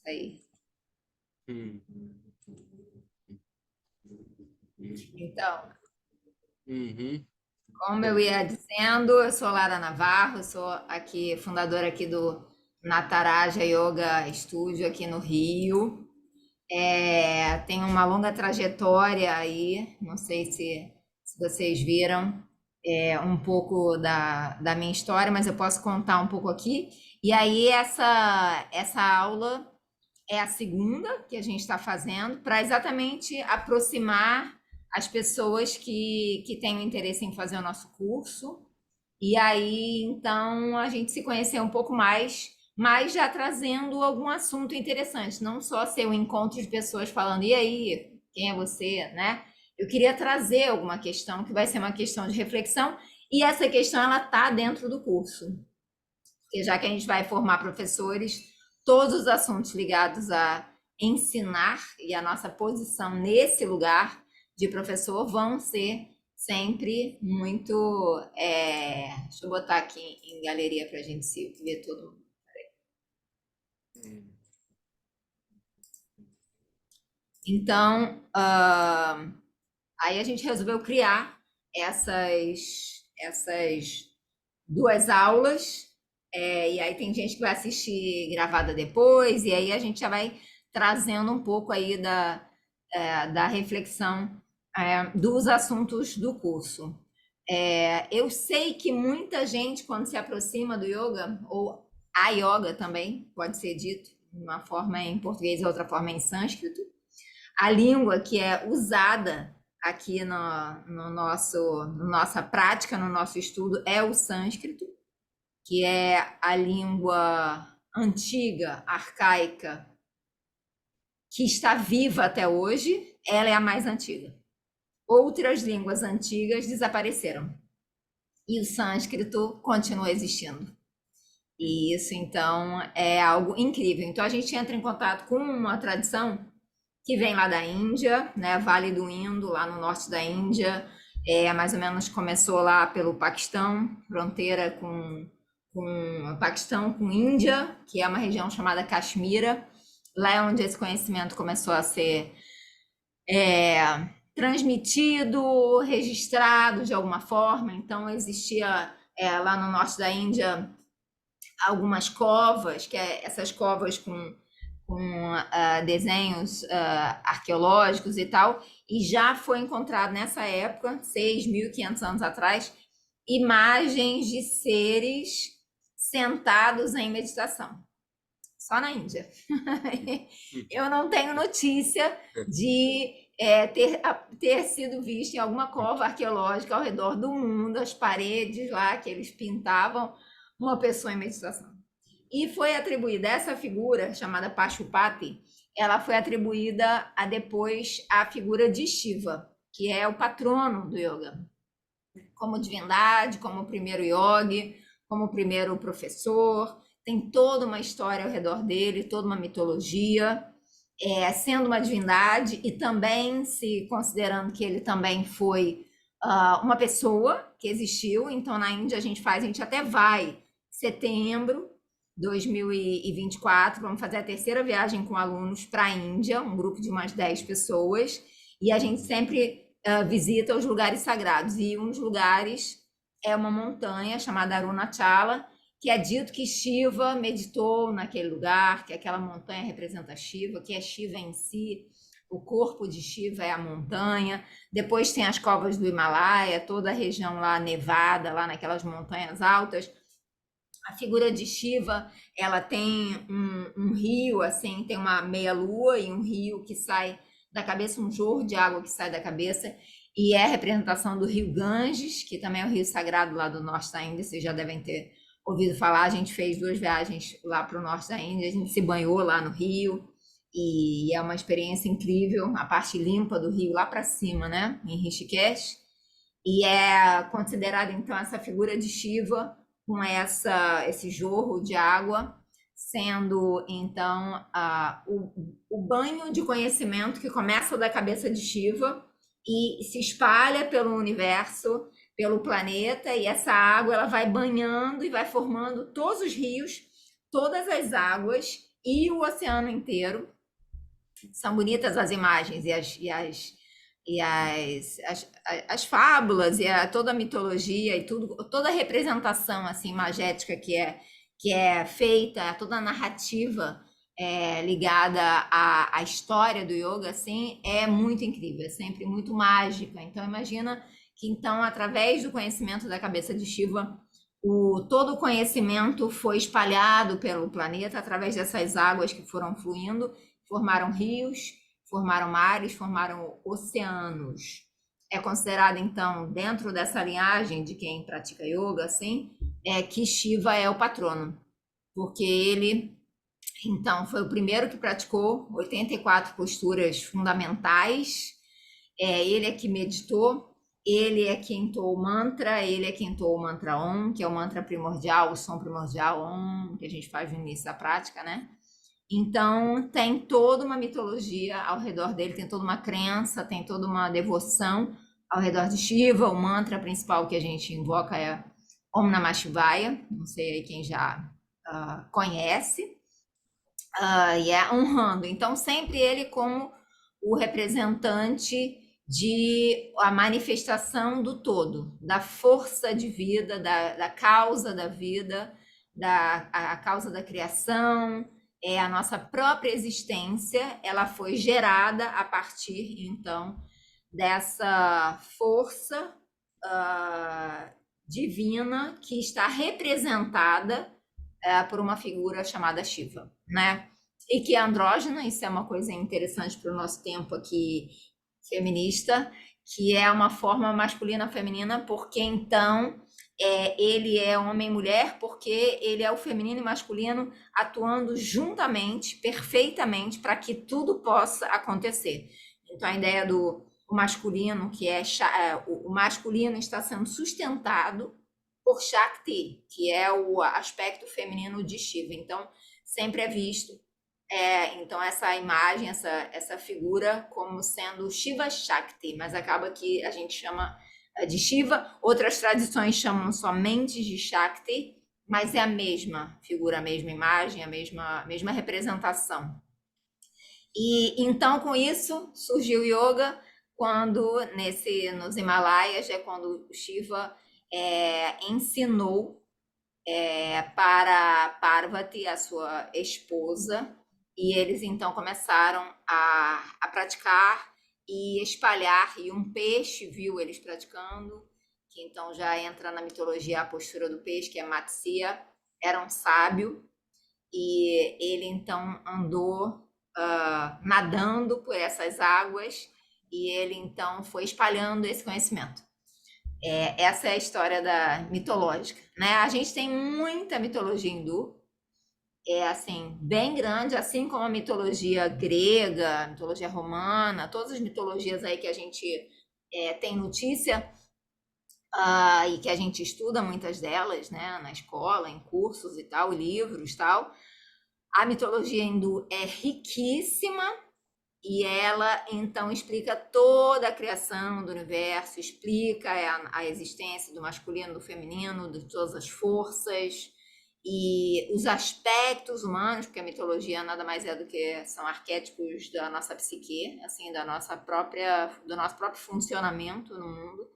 aí. Hum. Então, Uhum. como eu ia dizendo, eu sou Lara Navarro, sou aqui fundadora aqui do Nataraja Yoga Studio aqui no Rio. Tenho uma longa trajetória aí, não sei se vocês viram um pouco da minha história, mas eu posso contar um pouco aqui. E aí, essa aula é a segunda que a gente está fazendo para exatamente aproximar as pessoas que têm o interesse em fazer o nosso curso. E aí, então, a gente se conhecer um pouco mais, mas já trazendo algum assunto interessante, não só ser um encontro de pessoas falando, e aí, quem é você, né? Eu queria trazer alguma questão que vai ser uma questão de reflexão, e essa questão ela está dentro do curso. Porque já que a gente vai formar professores, todos os assuntos ligados a ensinar e a nossa posição nesse lugar de professor vão ser sempre muito. Deixa eu botar aqui em galeria para a gente se ver todo mundo. Então, aí a gente resolveu criar essas duas aulas, e aí tem gente que vai assistir gravada depois, e aí a gente já vai trazendo um pouco aí da reflexão, dos assuntos do curso. Eu sei que muita gente, quando se aproxima do yoga, ou a yoga também, pode ser dito, uma forma em português e outra forma em sânscrito, a língua que é usada aqui no nossa prática, no nosso estudo, é o sânscrito, que é a língua antiga, arcaica, que está viva até hoje, ela é a mais antiga. Outras línguas antigas desapareceram e o sânscrito continua existindo. E isso, então, é algo incrível. Então, a gente entra em contato com uma tradição que vem lá da Índia, né? Vale do Indo, lá no norte da Índia. Mais ou menos começou lá pelo Paquistão, fronteira com o Paquistão, com Índia, que é uma região chamada Caxemira. Lá é onde esse conhecimento começou a ser transmitido, registrado de alguma forma. Então, existia lá no norte da Índia algumas covas, essas covas com desenhos arqueológicos e tal, e já foi encontrado nessa época, 6.500 anos atrás, imagens de seres sentados em meditação. Só na Índia. Eu não tenho notícia de ter sido visto em alguma cova arqueológica ao redor do mundo, as paredes lá que eles pintavam, uma pessoa em meditação. E foi atribuída essa figura, chamada Pashupati, ela foi atribuída depois à figura de Shiva, que é o patrono do yoga, como divindade, como primeiro yogi, como primeiro professor. Tem toda uma história ao redor dele, toda uma mitologia, sendo uma divindade e também se considerando que ele também foi uma pessoa que existiu. Então, na Índia, a gente até vai, setembro 2024, vamos fazer a terceira viagem com alunos para a Índia, um grupo de umas 10 pessoas, e a gente sempre visita os lugares sagrados. E um dos lugares é uma montanha chamada Arunachala, que é dito que Shiva meditou naquele lugar, que aquela montanha representa Shiva, que é Shiva em si, o corpo de Shiva é a montanha. Depois tem as covas do Himalaia, toda a região lá nevada, lá naquelas montanhas altas. A figura de Shiva, ela tem um rio, assim, tem uma meia-lua e um rio que sai da cabeça, um jorro de água que sai da cabeça, e é a representação do rio Ganges, que também é o rio sagrado lá do norte da Índia, vocês já devem ter ouvido falar. A gente fez 2 viagens lá para o norte da Índia, a gente se banhou lá no rio, e é uma experiência incrível, a parte limpa do rio lá para cima, né, em Rishikesh, e é considerada, então, essa figura de Shiva com esse jorro de água, sendo, então, o banho de conhecimento que começa da cabeça de Shiva e se espalha pelo universo, pelo planeta, e essa água ela vai banhando e vai formando todos os rios, todas as águas e o oceano inteiro. São bonitas as imagens as fábulas toda a mitologia e tudo, toda a representação assim magética que é feita, toda a narrativa ligada à história do yoga, assim, é muito incrível, é sempre muito mágica. Então imagina que então através do conhecimento da cabeça de Shiva todo o conhecimento foi espalhado pelo planeta através dessas águas que foram fluindo, formaram rios, formaram mares, formaram oceanos. É considerado, então, dentro dessa linhagem de quem pratica yoga, assim, que Shiva é o patrono, porque ele, então, foi o primeiro que praticou 84 posturas fundamentais, ele é que meditou, ele é que entoou o mantra, ele é que entoou o mantra Om, que é o mantra primordial, o som primordial Om, que a gente faz no início da prática, né? Então, tem toda uma mitologia ao redor dele, tem toda uma crença, tem toda uma devoção ao redor de Shiva. O mantra principal que a gente invoca é Om Namah Shivaya, não sei aí quem já conhece, e é honrando. Então, sempre ele como o representante de a manifestação do todo, da força de vida, da causa da vida, a causa da criação, a nossa própria existência, ela foi gerada a partir, então, dessa força divina que está representada por uma figura chamada Shiva, né? E que é andrógena, isso é uma coisa interessante para o nosso tempo aqui feminista, que é uma forma masculina-feminina, porque então ele é homem e mulher, porque ele é o feminino e masculino atuando juntamente, perfeitamente, para que tudo possa acontecer. Então a ideia do masculino, que o masculino está sendo sustentado por Shakti, que é o aspecto feminino de Shiva. Então sempre é visto então essa imagem, essa figura como sendo Shiva Shakti, mas acaba que a gente chama de Shiva, outras tradições chamam somente de Shakti, mas é a mesma figura, a mesma imagem, a mesma representação. E então com isso surgiu o yoga quando nos Himalaias é quando Shiva ensinou para Parvati, a sua esposa, e eles então começaram a praticar e espalhar, e um peixe viu eles praticando, que então já entra na mitologia a postura do peixe, que é Matsya, era um sábio, e ele então andou nadando por essas águas, e ele então foi espalhando esse conhecimento. Essa é a história mitológica, né? A gente tem muita mitologia hindu, assim, bem grande, assim como a mitologia grega, a mitologia romana, todas as mitologias aí que a gente tem notícia e que a gente estuda muitas delas, né, na escola, em cursos e tal, livros e tal. A mitologia hindu é riquíssima e ela então explica toda a criação do universo, explica a existência do masculino, do feminino, de todas as forças e os aspectos humanos, porque a mitologia nada mais é do que são arquétipos da nossa psique, assim, do nosso próprio funcionamento no mundo.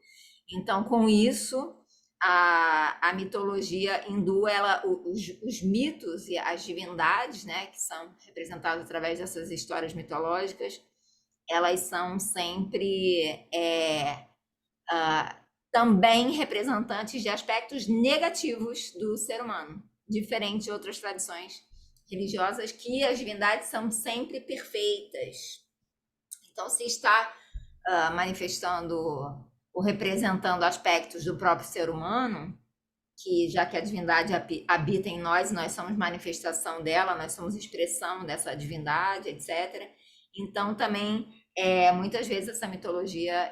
Então, com isso, a mitologia hindu, os mitos e as divindades, né, que são representados através dessas histórias mitológicas, elas são sempre também representantes de aspectos negativos do ser humano, diferente de outras tradições religiosas, que as divindades são sempre perfeitas. Então, se está manifestando ou representando aspectos do próprio ser humano, que já que a divindade habita em nós, nós somos manifestação dela, nós somos expressão dessa divindade, etc. Então, também, muitas vezes, essa mitologia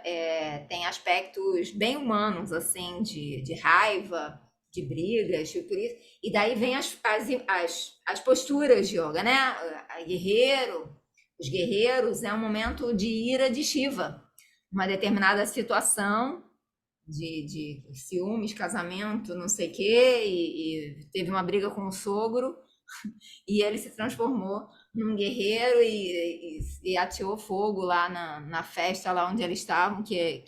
tem aspectos bem humanos, assim, de raiva, de brigas, por isso. E daí vem as posturas de yoga, né? Os guerreiros é um momento de ira de Shiva, uma determinada situação de ciúmes, casamento, não sei o quê, e teve uma briga com o sogro, E ele se transformou num guerreiro e ateou fogo lá na festa, lá onde eles estavam, que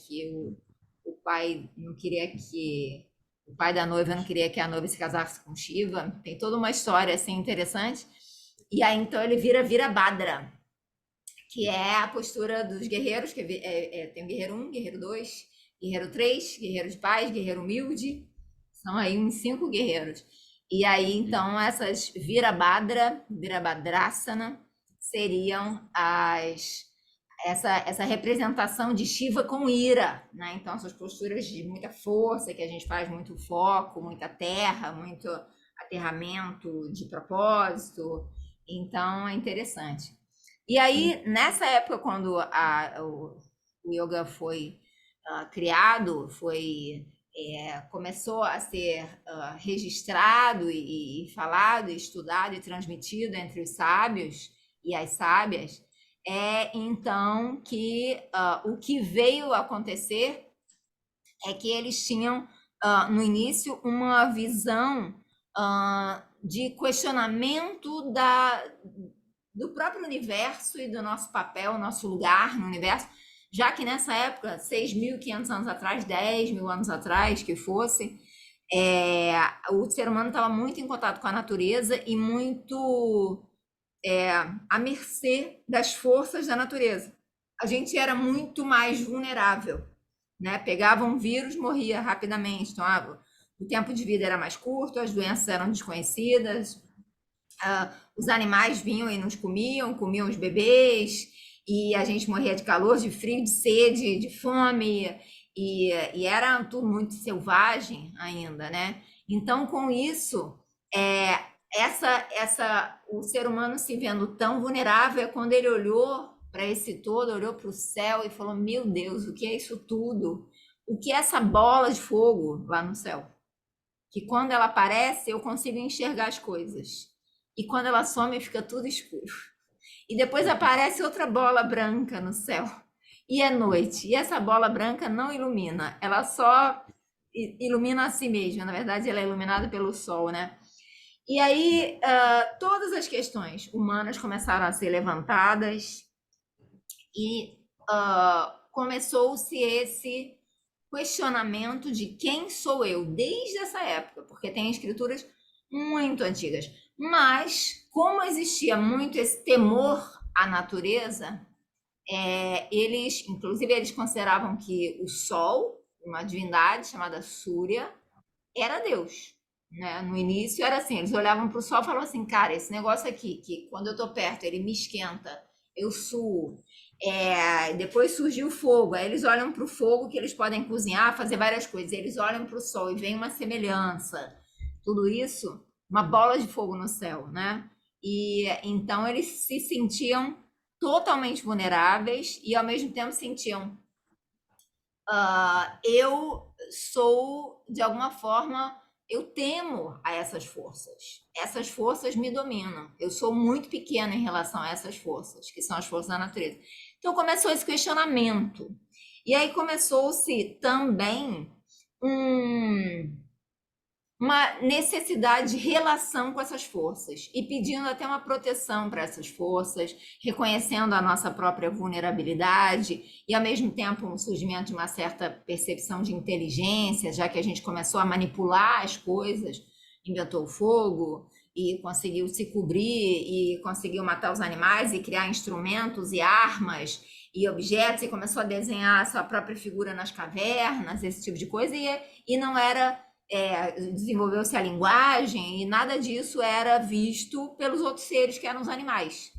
o pai não queria que. O pai da noiva não queria que a noiva se casasse com Shiva. Tem toda uma história assim interessante. E aí então ele vira Virabhadra, que é a postura dos guerreiros, que tem o guerreiro um, guerreiro 2, guerreiro 3, guerreiro de paz, guerreiro humilde. São aí uns 5 guerreiros. E aí, então, essas Virabhadrasana, seriam essa representação de Shiva com ira, né? Então, essas posturas de muita força, que a gente faz muito foco, muita terra, muito aterramento de propósito. Então, é interessante. E aí, nessa época, quando o yoga foi criado, começou a ser registrado e falado, e estudado e transmitido entre os sábios e as sábias, é então que o que veio acontecer é que eles tinham, no início, uma visão de questionamento do próprio universo e do nosso papel, nosso lugar no universo, já que nessa época, 6.500 anos atrás, 10.000 anos atrás, que fosse, o ser humano estava muito em contato com a natureza e muito à mercê das forças da natureza. A gente era muito mais vulnerável, né? Pegava um vírus, morria rapidamente. Então, o tempo de vida era mais curto, as doenças eram desconhecidas, os animais vinham e nos comiam os bebês, e a gente morria de calor, de frio, de sede, de fome, e era tudo muito selvagem ainda, né? Então, com isso, o ser humano se vendo tão vulnerável é quando ele olhou para esse todo, olhou para o céu e falou: Meu Deus, o que é isso tudo? O que é essa bola de fogo lá no céu? Que quando ela aparece, eu consigo enxergar as coisas. E quando ela some, fica tudo escuro. E depois aparece outra bola branca no céu. E é noite. E essa bola branca não ilumina, ela só ilumina a si mesma. Na verdade, ela é iluminada pelo sol, né? E aí, todas as questões humanas começaram a ser levantadas e começou-se esse questionamento de quem sou eu, desde essa época, porque tem escrituras muito antigas. Mas, como existia muito esse temor à natureza, inclusive, eles consideravam que o Sol, uma divindade chamada Surya, era Deus. Né? No início era assim, eles olhavam para o Sol e falavam assim, cara, esse negócio aqui, que quando eu estou perto ele me esquenta, eu suo. Depois surgiu o fogo, aí eles olham para o fogo que eles podem cozinhar, fazer várias coisas, eles olham para o Sol e vem uma semelhança. Tudo isso, uma bola de fogo no céu, né? E então eles se sentiam totalmente vulneráveis e ao mesmo tempo sentiam eu sou, de alguma forma, eu temo a essas forças. Essas forças me dominam. Eu sou muito pequena em relação a essas forças, que são as forças da natureza. Então começou esse questionamento. E aí começou-se também uma necessidade de relação com essas forças e pedindo até uma proteção para essas forças, reconhecendo a nossa própria vulnerabilidade e, ao mesmo tempo, um surgimento de uma certa percepção de inteligência, já que a gente começou a manipular as coisas, inventou o fogo e conseguiu se cobrir e conseguiu matar os animais e criar instrumentos e armas e objetos e começou a desenhar a sua própria figura nas cavernas, esse tipo de coisa, e não era desenvolveu-se a linguagem e nada disso era visto pelos outros seres que eram os animais.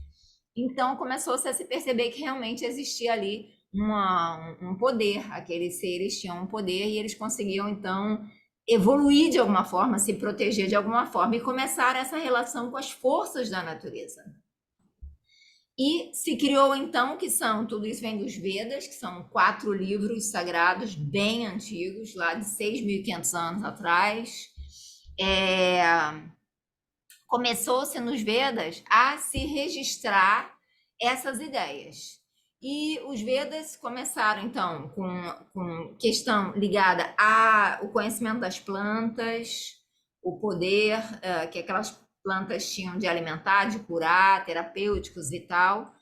Então começou-se a se perceber que realmente existia ali um poder, aqueles seres tinham um poder e eles conseguiam então evoluir de alguma forma, se proteger de alguma forma e começar essa relação com as forças da natureza. E se criou então, tudo isso vem dos Vedas, que são 4 livros sagrados bem antigos, lá de 6.500 anos atrás. Começou-se nos Vedas a se registrar essas ideias. E os Vedas começaram então com questão ligada ao conhecimento das plantas, o poder que aquelas plantas tinham de alimentar, de curar, terapêuticos e tal.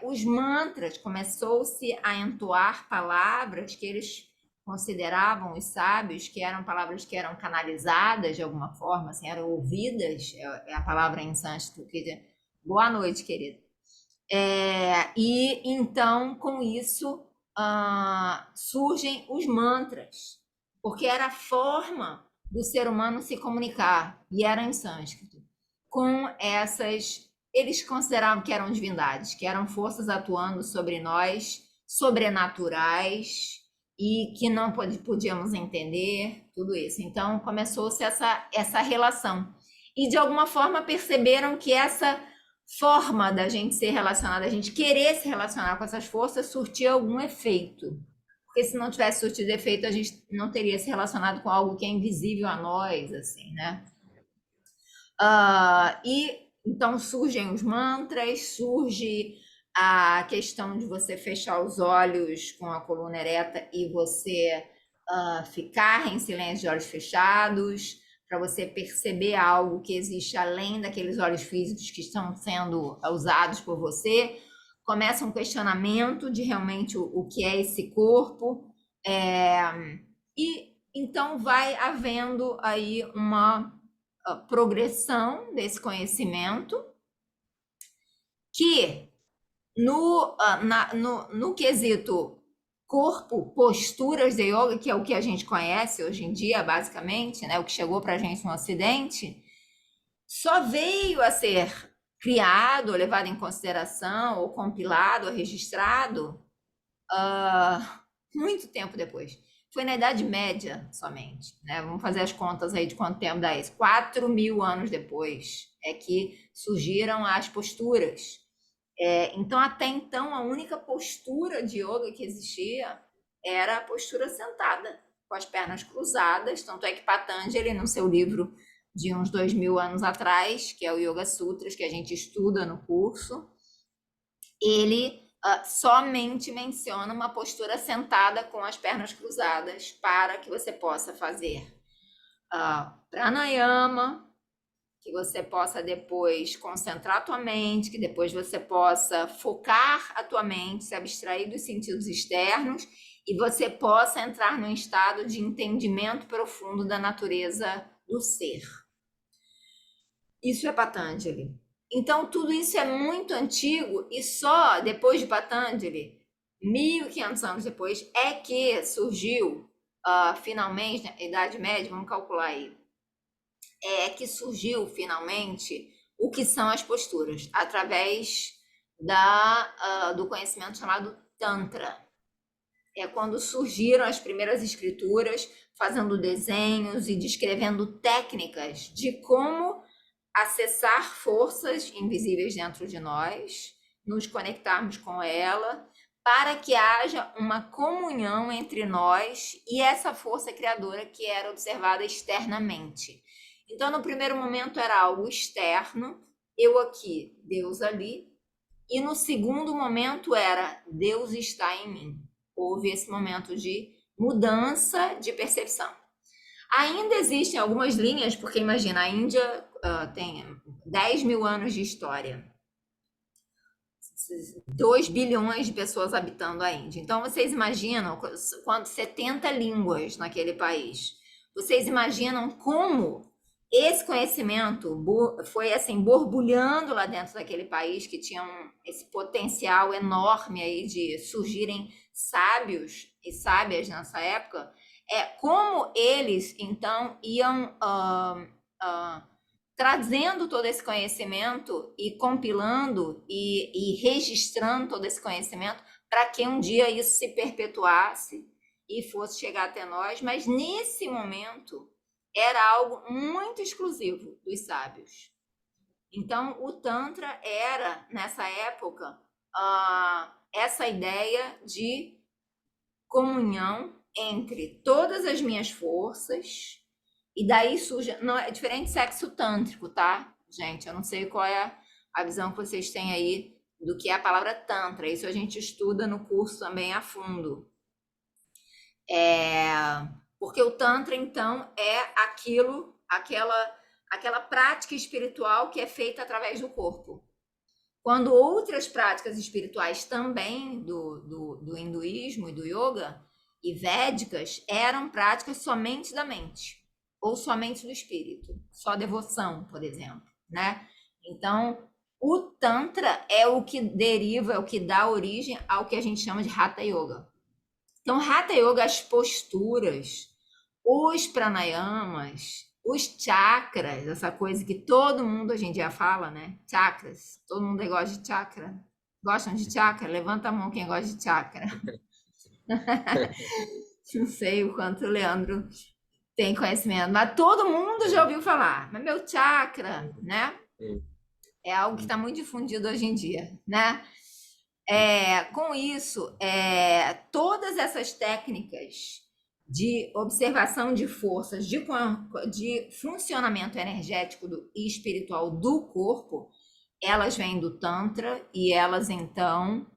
Os mantras, começou-se a entoar palavras que eles consideravam, os sábios, que eram palavras que eram canalizadas de alguma forma, assim, eram ouvidas, é a palavra em sânscrito que diz, boa noite, querido. E então, com isso, surgem os mantras, porque era a forma do ser humano se comunicar, e era em sânscrito, com essas. Eles consideravam que eram divindades, que eram forças atuando sobre nós, sobrenaturais, e que não podíamos entender, tudo isso. Então, começou-se essa relação. E, de alguma forma, perceberam que essa forma da gente ser relacionada, a gente querer se relacionar com essas forças, surtir algum efeito. Porque se não tivesse surtido efeito, a gente não teria se relacionado com algo que é invisível a nós, assim, né? E então surgem os mantras, surge a questão de você fechar os olhos com a coluna ereta e você ficar em silêncio de olhos fechados, para você perceber algo que existe além daqueles olhos físicos que estão sendo usados por você. Começa um questionamento de realmente o que é esse corpo, e então vai havendo aí uma progressão desse conhecimento que no quesito corpo, posturas de yoga, que é o que a gente conhece hoje em dia, basicamente, né, o que chegou para a gente no Ocidente, só veio a ser criado, ou levado em consideração, ou compilado, ou registrado muito tempo depois. Foi na Idade Média somente, né? Vamos fazer as contas aí de quanto tempo dá isso. 4.000 anos depois é que surgiram as posturas. Então, até então, a única postura de yoga que existia era a postura sentada, com as pernas cruzadas. Tanto é que Patanjali, no seu livro de uns 2.000 anos atrás, que é o Yoga Sutras, que a gente estuda no curso, ele somente menciona uma postura sentada com as pernas cruzadas para que você possa fazer pranayama, que você possa depois concentrar a tua mente, que depois você possa focar a tua mente, se abstrair dos sentidos externos e você possa entrar num estado de entendimento profundo da natureza do ser. Isso é Patanjali. Então, tudo isso é muito antigo e só depois de Patanjali, 1.500 anos depois, é que surgiu, finalmente, na Idade Média, vamos calcular aí, é que surgiu finalmente o que são as posturas, através do conhecimento chamado Tantra. É quando surgiram as primeiras escrituras, fazendo desenhos e descrevendo técnicas de como acessar forças invisíveis dentro de nós, nos conectarmos com ela, para que haja uma comunhão entre nós e essa força criadora que era observada externamente. Então, no primeiro momento era algo externo, eu aqui, Deus ali, e no segundo momento era Deus está em mim. Houve esse momento de mudança de percepção. Ainda existem algumas linhas, porque imagina, a Índia tem 10.000 anos de história. 2 bilhões de pessoas habitando a Índia. Então, vocês imaginam, quando 70 línguas naquele país. Vocês imaginam como esse conhecimento foi assim borbulhando lá dentro daquele país, que tinha esse potencial enorme aí de surgirem sábios e sábias nessa época. Como eles então iam trazendo todo esse conhecimento e compilando e registrando todo esse conhecimento para que um dia isso se perpetuasse e fosse chegar até nós, mas nesse momento era algo muito exclusivo dos sábios. Então, o Tantra era, nessa época, essa ideia de comunhão entre todas as minhas forças, e daí surge. Não, é diferente de sexo tântrico, tá, gente? Eu não sei qual é a visão que vocês têm aí do que é a palavra Tantra. Isso a gente estuda no curso também a fundo. Porque o Tantra, então, é aquela aquela prática espiritual que é feita através do corpo. Quando outras práticas espirituais também do hinduísmo e do yoga e védicas eram práticas somente da mente ou somente do espírito, só devoção, por exemplo, né? Então, o Tantra é o que deriva, é o que dá origem ao que a gente chama de Hatha Yoga. Então, Hatha Yoga, as posturas, os pranayamas, os chakras, essa coisa que todo mundo hoje em dia fala, né? Chakras. Todo mundo aí gosta de chakra. Gostam de chakra? Levanta a mão quem gosta de chakra. Não sei o quanto o Leandro tem conhecimento, mas todo mundo já ouviu falar. Mas meu chakra, né? É algo que está muito difundido hoje em dia, né? Com isso, todas essas técnicas de observação de forças, de funcionamento energético e espiritual do corpo, elas vêm do Tantra e elas, então,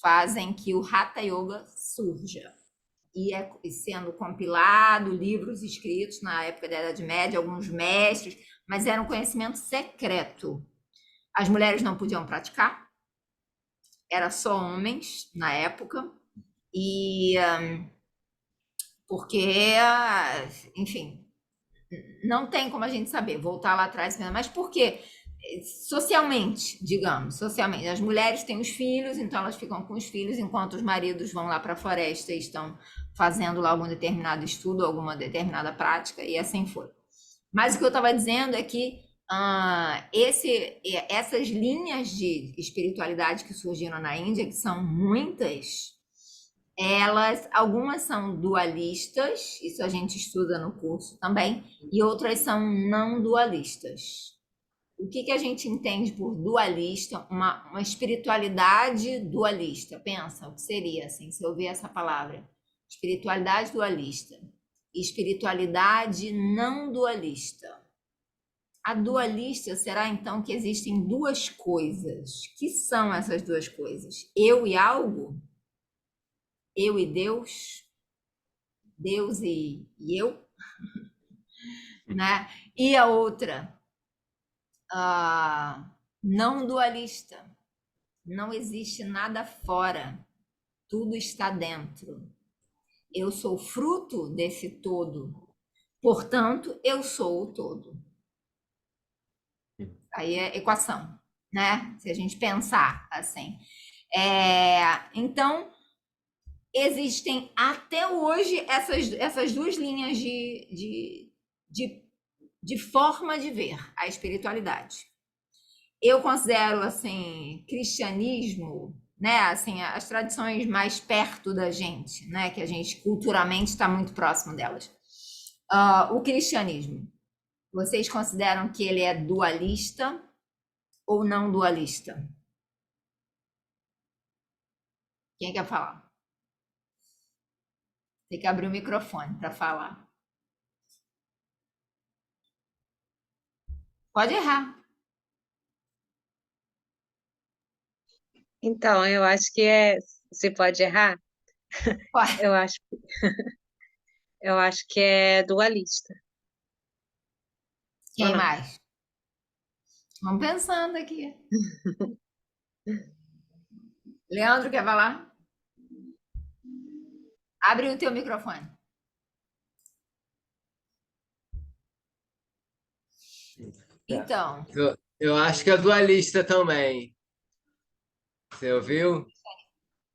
fazem que o Hatha Yoga surja. E sendo compilado, livros escritos na época da Idade Média, alguns mestres, mas era um conhecimento secreto. As mulheres não podiam praticar, era só homens na época, e porque, enfim, não tem como a gente saber, voltar lá atrás, mas por quê? Socialmente, digamos, socialmente, as mulheres têm os filhos, então elas ficam com os filhos, enquanto os maridos vão lá para a floresta e estão fazendo lá algum determinado estudo, alguma determinada prática, e assim foi. Mas o que eu estava dizendo é que essas linhas de espiritualidade que surgiram na Índia, que são muitas, algumas são dualistas, isso a gente estuda no curso também, e outras são não dualistas. O que a gente entende por dualista? Uma espiritualidade dualista. Pensa, o que seria, assim, se eu ouvir essa palavra? Espiritualidade dualista. Espiritualidade não dualista. A dualista será, então, que existem duas coisas. Que são essas duas coisas? Eu e algo? Eu e Deus? Deus e eu? Né? E a outra? Não dualista. Não existe nada fora. Tudo está dentro. Eu sou fruto desse todo. Portanto, eu sou o todo. Aí é equação, né? Se a gente pensar assim. Então, existem até hoje essas duas linhas de forma de ver a espiritualidade. Eu considero, assim, cristianismo, né? Assim, as tradições mais perto da gente, né? Que a gente culturalmente está muito próximo delas. O cristianismo, vocês consideram que ele é dualista ou não dualista? Quem quer falar? Tem que abrir o microfone para falar. Pode errar. Então, eu acho que você pode errar? Pode. Eu acho, eu acho que é dualista, ou Quem não? mais? Vamos pensando aqui. Leandro, quer falar? Abre o teu microfone. Então, Eu acho que é dualista também. Você ouviu?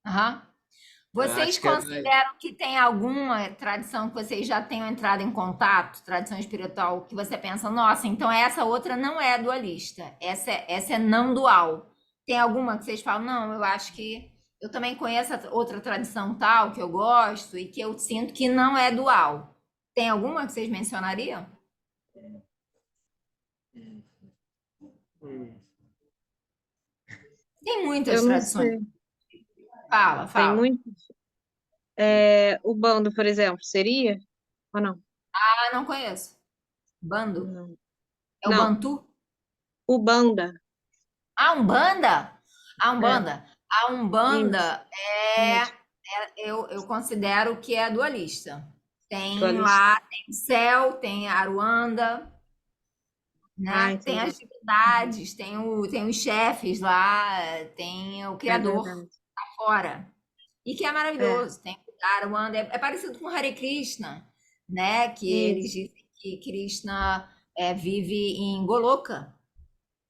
Eu vocês acho que é dualista. consideram que tem alguma tradição que vocês já tenham entrado em contato, tradição espiritual, que você pensa, nossa, então essa outra não é dualista, essa é não dual. Tem alguma que vocês falam, não, eu acho que eu também conheço outra tradição tal que eu gosto e que eu sinto que não é dual. Tem alguma que vocês mencionariam? Hum. Tem muitas Eu não tradições. sei. Fala, Tem fala. muito. O bando, por exemplo, seria? Ou não? Ah, não conheço. Bando? Não. É o Não, Bantu? Ubanda. A Umbanda? A É, Umbanda. A isso. Umbanda Isso. eu considero que é dualista. Tem Dualista. lá, tem o céu, tem a Aruanda, né? Tem as entendi. Uhum. divindades, tem os chefes lá, tem o É criador verdade. fora. E que é É, maravilhoso. Tem o Dharavanda, é parecido com Hare Krishna, né? Que eles isso. dizem que Krishna vive em Goloka,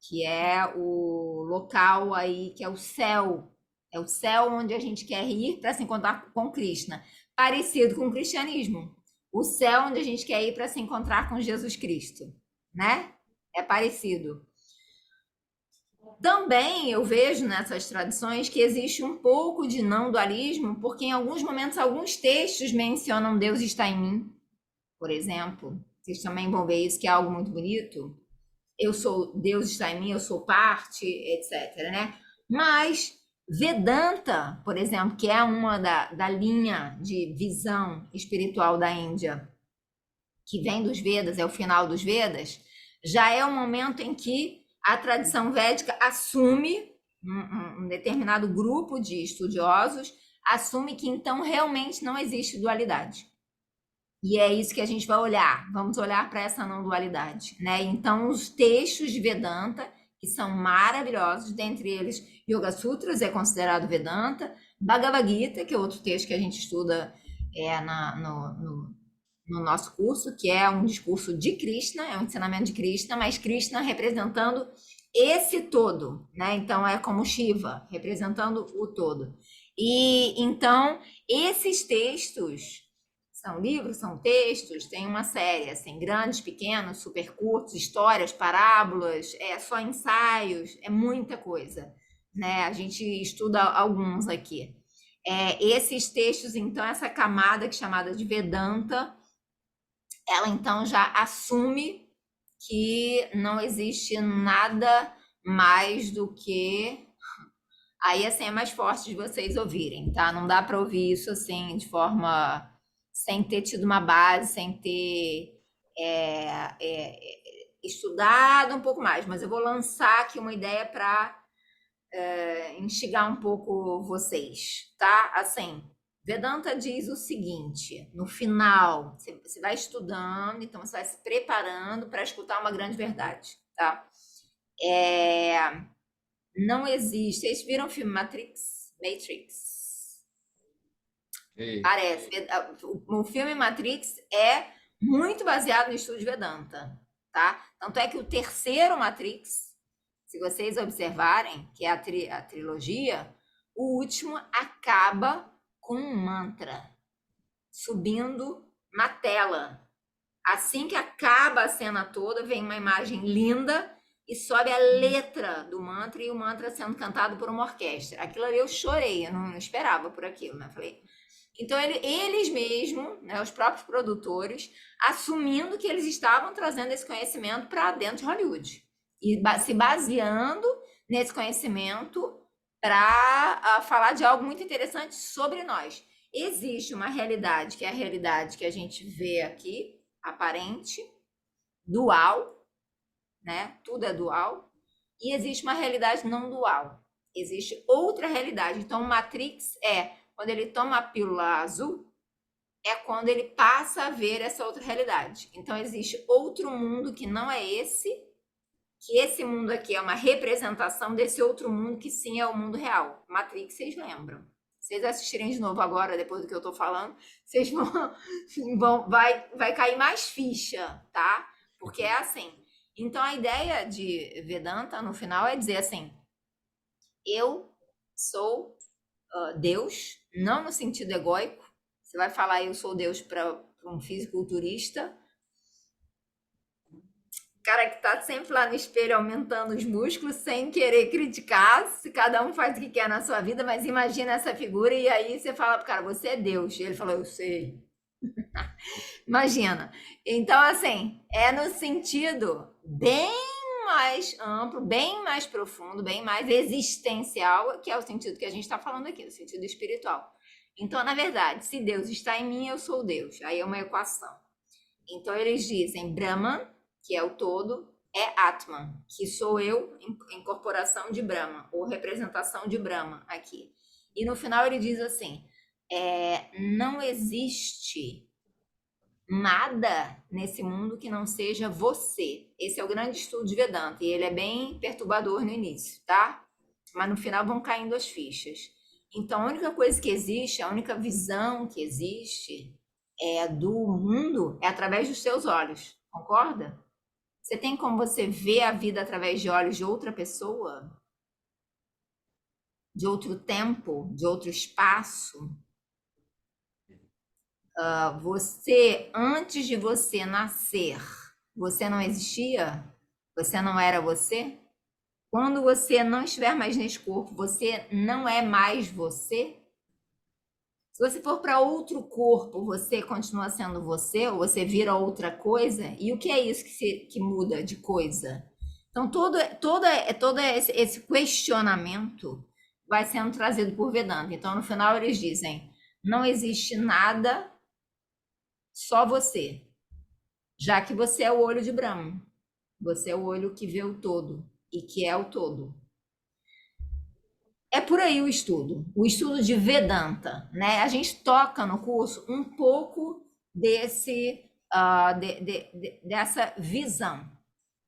que é o local aí, que é o céu. É o céu onde a gente quer ir para se encontrar com Krishna. Parecido com o cristianismo. O céu onde a gente quer ir para se encontrar com Jesus Cristo, né? É parecido. Também eu vejo nessas tradições que existe um pouco de não dualismo, porque em alguns momentos, alguns textos mencionam Deus está em mim, por exemplo. Vocês também vão ver isso, que é algo muito bonito. Eu sou, Deus está em mim, eu sou parte, etc, né? Mas Vedanta, por exemplo, que é uma da linha de visão espiritual da Índia, que vem dos Vedas, é o final dos Vedas, já é o momento em que a tradição védica assume, um determinado grupo de estudiosos assume que então realmente não existe dualidade. E é isso que a gente vai olhar. Vamos olhar para essa não dualidade, né? Então, os textos de Vedanta, que são maravilhosos, dentre eles Yoga Sutras é considerado Vedanta, Bhagavad Gita, que é outro texto que a gente estuda no nosso curso, que é um discurso de Krishna, é um ensinamento de Krishna, mas Krishna representando esse todo, né? Então é como Shiva, representando o todo. E então esses textos são livros, são textos, tem uma série, assim, grandes, pequenos, super curtos, histórias, parábolas, é só ensaios, é muita coisa, né? A gente estuda alguns aqui. Esses textos, então, essa camada que é chamada de Vedanta, ela então já assume que não existe nada mais do que. Aí, assim, é mais forte de vocês ouvirem, tá? Não dá para ouvir isso assim de forma sem ter tido uma base, sem ter é, estudado um pouco mais. Mas eu vou lançar aqui uma ideia para instigar um pouco vocês, tá? Assim, Vedanta diz o seguinte: no final, você vai estudando, então você vai se preparando para escutar uma grande verdade, tá? É, não existe. Vocês viram o filme Matrix? Matrix. Ei, Parece. O filme Matrix é muito baseado no estudo de Vedanta, tá? Tanto é que o terceiro Matrix, se vocês observarem, que é a trilogia, o último acaba com um mantra subindo na tela. Assim que acaba a cena toda, vem uma imagem linda e sobe a letra do mantra e o mantra sendo cantado por uma orquestra. Aquilo ali eu chorei, eu não esperava por aquilo, né? Falei. Então eles mesmos, né, os próprios produtores, assumindo que eles estavam trazendo esse conhecimento para dentro de Hollywood e se baseando nesse conhecimento para falar de algo muito interessante sobre nós. Existe uma realidade que é a realidade que a gente vê aqui, aparente, dual, né? Tudo é dual. E existe uma realidade não dual. Existe outra realidade. Então, Matrix quando ele toma a pílula azul, é quando ele passa a ver essa outra realidade. Então, existe outro mundo que não é esse, que esse mundo aqui é uma representação desse outro mundo que sim é o mundo real. Matrix, vocês lembram? Se vocês assistirem de novo agora, depois do que eu tô falando, vocês vai cair mais ficha, tá? Porque é assim. Então a ideia de Vedanta no final é dizer assim: eu sou Deus, não no sentido egóico. Você vai falar eu sou Deus para um fisiculturista, cara que tá sempre lá no espelho aumentando os músculos sem querer criticar, se cada um faz o que quer na sua vida, mas imagina essa figura e aí você fala pro cara, você é Deus. E ele falou, eu sei. Imagina. Então, assim, é no sentido bem mais amplo, bem mais profundo, bem mais existencial, que é o sentido que a gente está falando aqui, o sentido espiritual. Então, na verdade, se Deus está em mim, eu sou Deus. Aí é uma equação. Então, eles dizem Brahman, que é o todo, é Atman, que sou eu, incorporação de Brahma, ou representação de Brahma aqui. E no final ele diz assim: não existe nada nesse mundo que não seja você. Esse é o grande estudo de Vedanta, e ele é bem perturbador no início, tá? Mas no final vão caindo as fichas. Então, a única coisa que existe, a única visão que existe do mundo é através dos seus olhos, concorda? Você tem como você ver a vida através de olhos de outra pessoa, de outro tempo, de outro espaço? Você, antes de você nascer, você não existia? Você não era você? Quando você não estiver mais nesse corpo, você não é mais você? Se você for para outro corpo, você continua sendo você ou você vira outra coisa? E o que é isso que muda de coisa? Então, todo esse questionamento vai sendo trazido por Vedanta. Então, no final, eles dizem: não existe nada, só você, já que você é o olho de Brahma. Você é o olho que vê o todo e que é o todo. É por aí o estudo de Vedanta, né? A gente toca no curso um pouco dessa visão.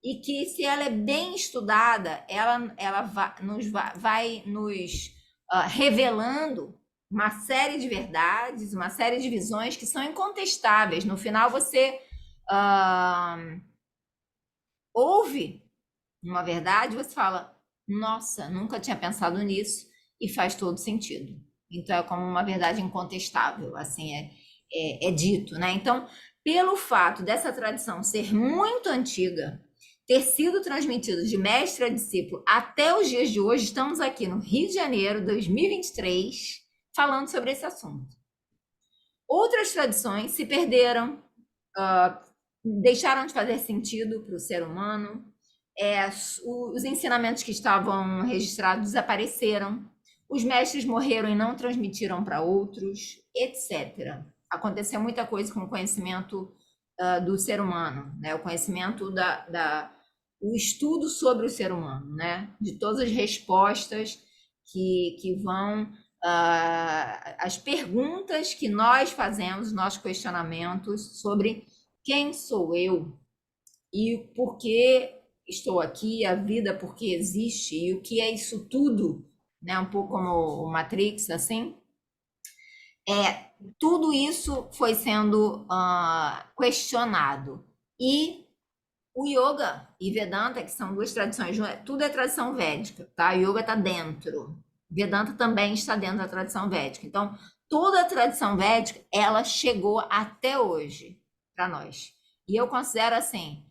E que, se ela é bem estudada, ela vai nos revelando uma série de verdades, uma série de visões que são incontestáveis. No final, você ouve uma verdade, você fala: nossa, nunca tinha pensado nisso, e faz todo sentido. Então é como uma verdade incontestável, assim é dito, né? Então, pelo fato dessa tradição ser muito antiga, ter sido transmitida de mestre a discípulo até os dias de hoje, estamos aqui no Rio de Janeiro, 2023, falando sobre esse assunto. Outras tradições se perderam, deixaram de fazer sentido para o ser humano, os ensinamentos que estavam registrados desapareceram, os mestres morreram e não transmitiram para outros, etc. Aconteceu muita coisa com o conhecimento do ser humano, né? O conhecimento o estudo sobre o ser humano, né? De todas as respostas que vão, as perguntas que nós fazemos, nossos questionamentos sobre quem sou eu e por que estou aqui, a vida por que existe e o que é isso tudo, né? Um pouco como o Matrix, assim. Tudo isso foi sendo questionado. E o Yoga e Vedanta, que são duas tradições, tudo é tradição védica, tá? O Yoga está dentro. Vedanta também está dentro da tradição védica. Então, toda a tradição védica, ela chegou até hoje para nós. E eu considero assim,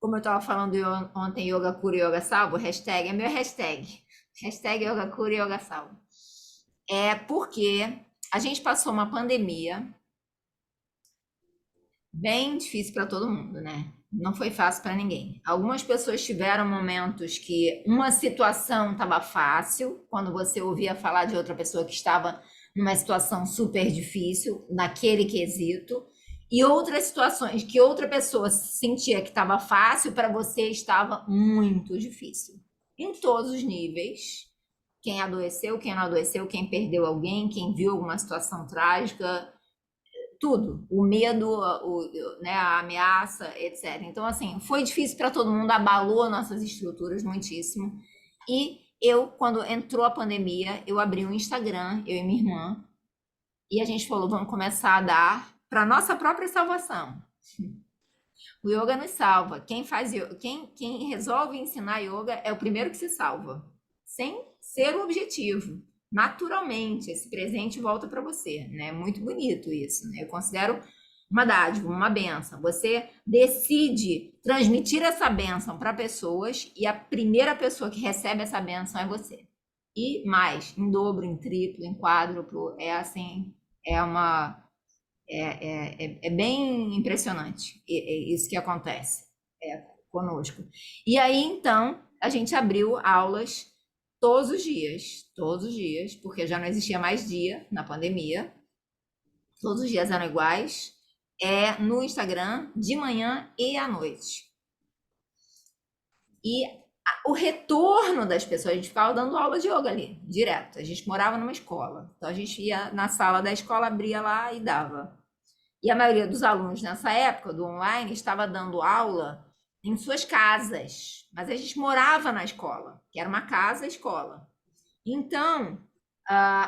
como eu estava falando ontem, Yoga Cura Yoga Salvo, hashtag é meu hashtag. Hashtag Yoga Cura Yoga Salvo. É porque a gente passou uma pandemia bem difícil para todo mundo, né? Não foi fácil para ninguém. Algumas pessoas tiveram momentos que uma situação estava fácil, quando você ouvia falar de outra pessoa que estava numa situação super difícil, naquele quesito, e outras situações que outra pessoa sentia que estava fácil, para você estava muito difícil. Em todos os níveis. Quem adoeceu, quem não adoeceu, quem perdeu alguém, quem viu alguma situação trágica, tudo, o medo, né, a ameaça, etc. Então, assim, foi difícil para todo mundo, abalou nossas estruturas muitíssimo. E eu, quando entrou a pandemia, eu abri um Instagram, eu e minha irmã, e a gente falou: vamos começar a dar para nossa própria salvação. O yoga nos salva. Quem resolve ensinar yoga é o primeiro que se salva, sem ser o objetivo. Naturalmente, esse presente volta para você, né? Muito bonito isso, né? Eu considero uma dádiva, uma bênção. Você decide transmitir essa bênção para pessoas e a primeira pessoa que recebe essa bênção é você. E mais, em dobro, em triplo, em quádruplo, é assim, é bem impressionante isso que acontece conosco. E aí, então, a gente abriu aulas todos os dias, porque já não existia mais dia na pandemia. Todos os dias eram iguais, no Instagram, de manhã e à noite. E o retorno das pessoas, a gente ficava dando aula de yoga ali, direto. A gente morava numa escola, então a gente ia na sala da escola, abria lá e dava. E a maioria dos alunos nessa época do online estava dando aula em suas casas, mas a gente morava na escola, que era uma casa-escola. Então,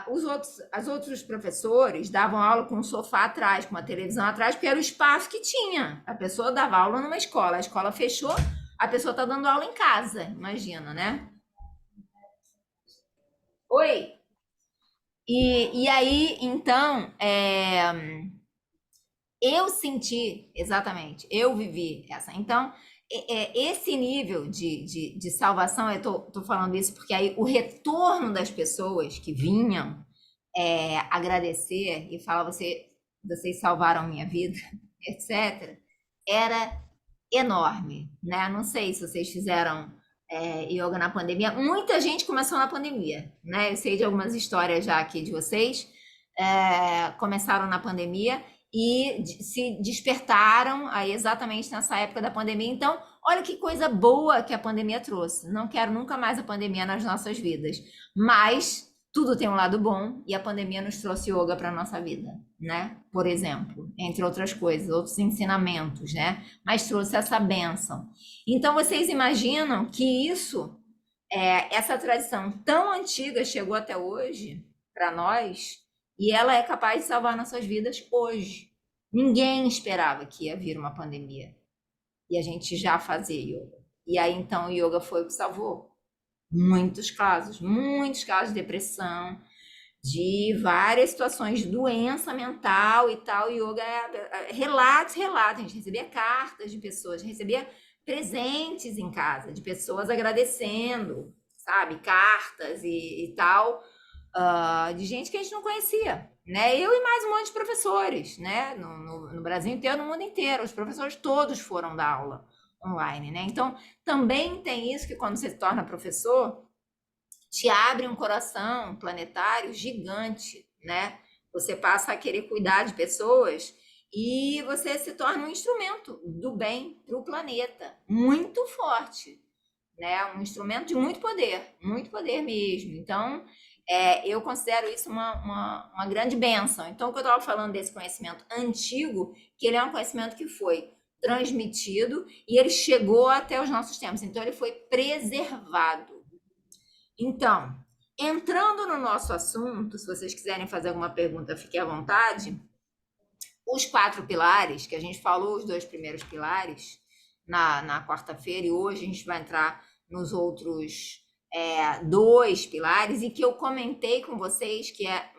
os outros professores davam aula com um sofá atrás, com uma televisão atrás, porque era o espaço que tinha. A pessoa dava aula numa escola, a escola fechou, a pessoa está dando aula em casa, imagina, né? Oi? E aí, então, eu senti, exatamente, eu vivi essa. Então, esse nível de salvação, eu tô falando isso porque aí o retorno das pessoas que vinham agradecer e falar, vocês salvaram minha vida, etc., era enorme, né? Não sei se vocês fizeram yoga na pandemia. Muita gente começou na pandemia, né? Eu sei de algumas histórias já aqui de vocês, começaram na pandemia e se despertaram aí exatamente nessa época da pandemia. Então, olha que coisa boa que a pandemia trouxe. Não quero nunca mais a pandemia nas nossas vidas, mas tudo tem um lado bom e a pandemia nos trouxe yoga para a nossa vida, né? Por exemplo, entre outras coisas, outros ensinamentos, né? Mas trouxe essa bênção. Então, vocês imaginam que essa tradição tão antiga chegou até hoje para nós e ela é capaz de salvar nossas vidas hoje. Ninguém esperava que ia vir uma pandemia e a gente já fazia yoga. E aí então o yoga foi o que salvou muitos casos de depressão, de várias situações de doença mental e tal. Yoga relatos. A gente recebia cartas de pessoas, recebia presentes em casa de pessoas agradecendo, sabe, cartas e tal, de gente que a gente não conhecia, né? Eu e mais um monte de professores, né? No Brasil inteiro, no mundo inteiro, os professores todos foram dar aula online, né? Então, também tem isso que quando você se torna professor, te abre um coração planetário gigante, né? Você passa a querer cuidar de pessoas e você se torna um instrumento do bem para o planeta, muito forte, né? Um instrumento de muito poder mesmo. Então, eu considero isso uma grande bênção. Então, o que eu estava falando desse conhecimento antigo, que ele é um conhecimento que foi transmitido e ele chegou até os nossos tempos. Então, ele foi preservado. Então, entrando no nosso assunto, se vocês quiserem fazer alguma pergunta, fiquem à vontade. Os 4 pilares, que a gente falou, os 2 primeiros pilares, na quarta-feira, e hoje a gente vai entrar nos outros 2 pilares, e que eu comentei com vocês que é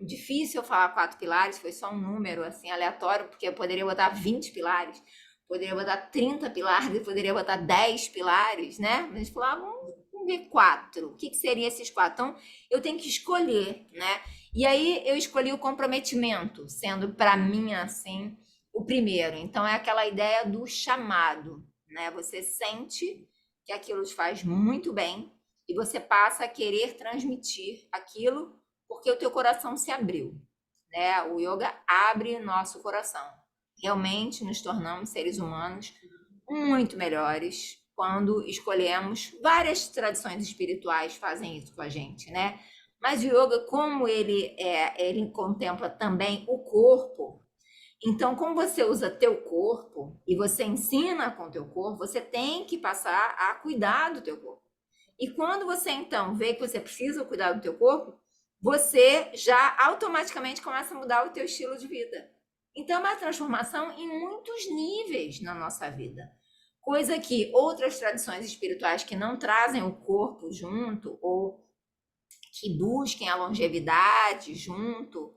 difícil eu falar 4 pilares, foi só um número assim aleatório, porque eu poderia botar 20 pilares, poderia botar 30 pilares, poderia botar 10 pilares, né? Mas a gente falava, vamos ver 4. O que seriam esses 4? Então, eu tenho que escolher, né? E aí eu escolhi o comprometimento, sendo para mim assim o primeiro. Então é aquela ideia do chamado, né? Você sente que aquilo te faz muito bem e você passa a querer transmitir aquilo porque o teu coração se abriu, né? O yoga abre nosso coração. Realmente nos tornamos seres humanos muito melhores quando escolhemos. Várias tradições espirituais fazem isso com a gente, né? Mas o yoga, como ele contempla também o corpo, então, como você usa teu corpo e você ensina com teu corpo, você tem que passar a cuidar do teu corpo. E quando você, então, vê que você precisa cuidar do teu corpo, você já automaticamente começa a mudar o teu estilo de vida. Então, é uma transformação em muitos níveis na nossa vida. Coisa que outras tradições espirituais que não trazem o corpo junto ou que busquem a longevidade junto,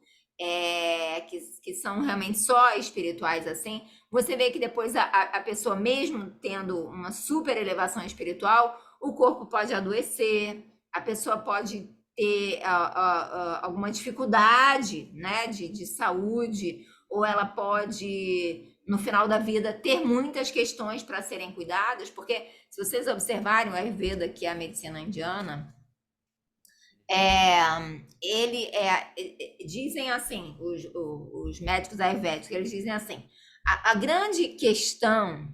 que são realmente só espirituais assim, você vê que depois a pessoa, mesmo tendo uma super elevação espiritual, o corpo pode adoecer, a pessoa pode ter alguma dificuldade, né, de saúde, ou ela pode, no final da vida, ter muitas questões para serem cuidadas, porque se vocês observarem o Ayurveda, que é a medicina indiana, dizem assim, os médicos ayurvédicos, eles dizem assim, a grande questão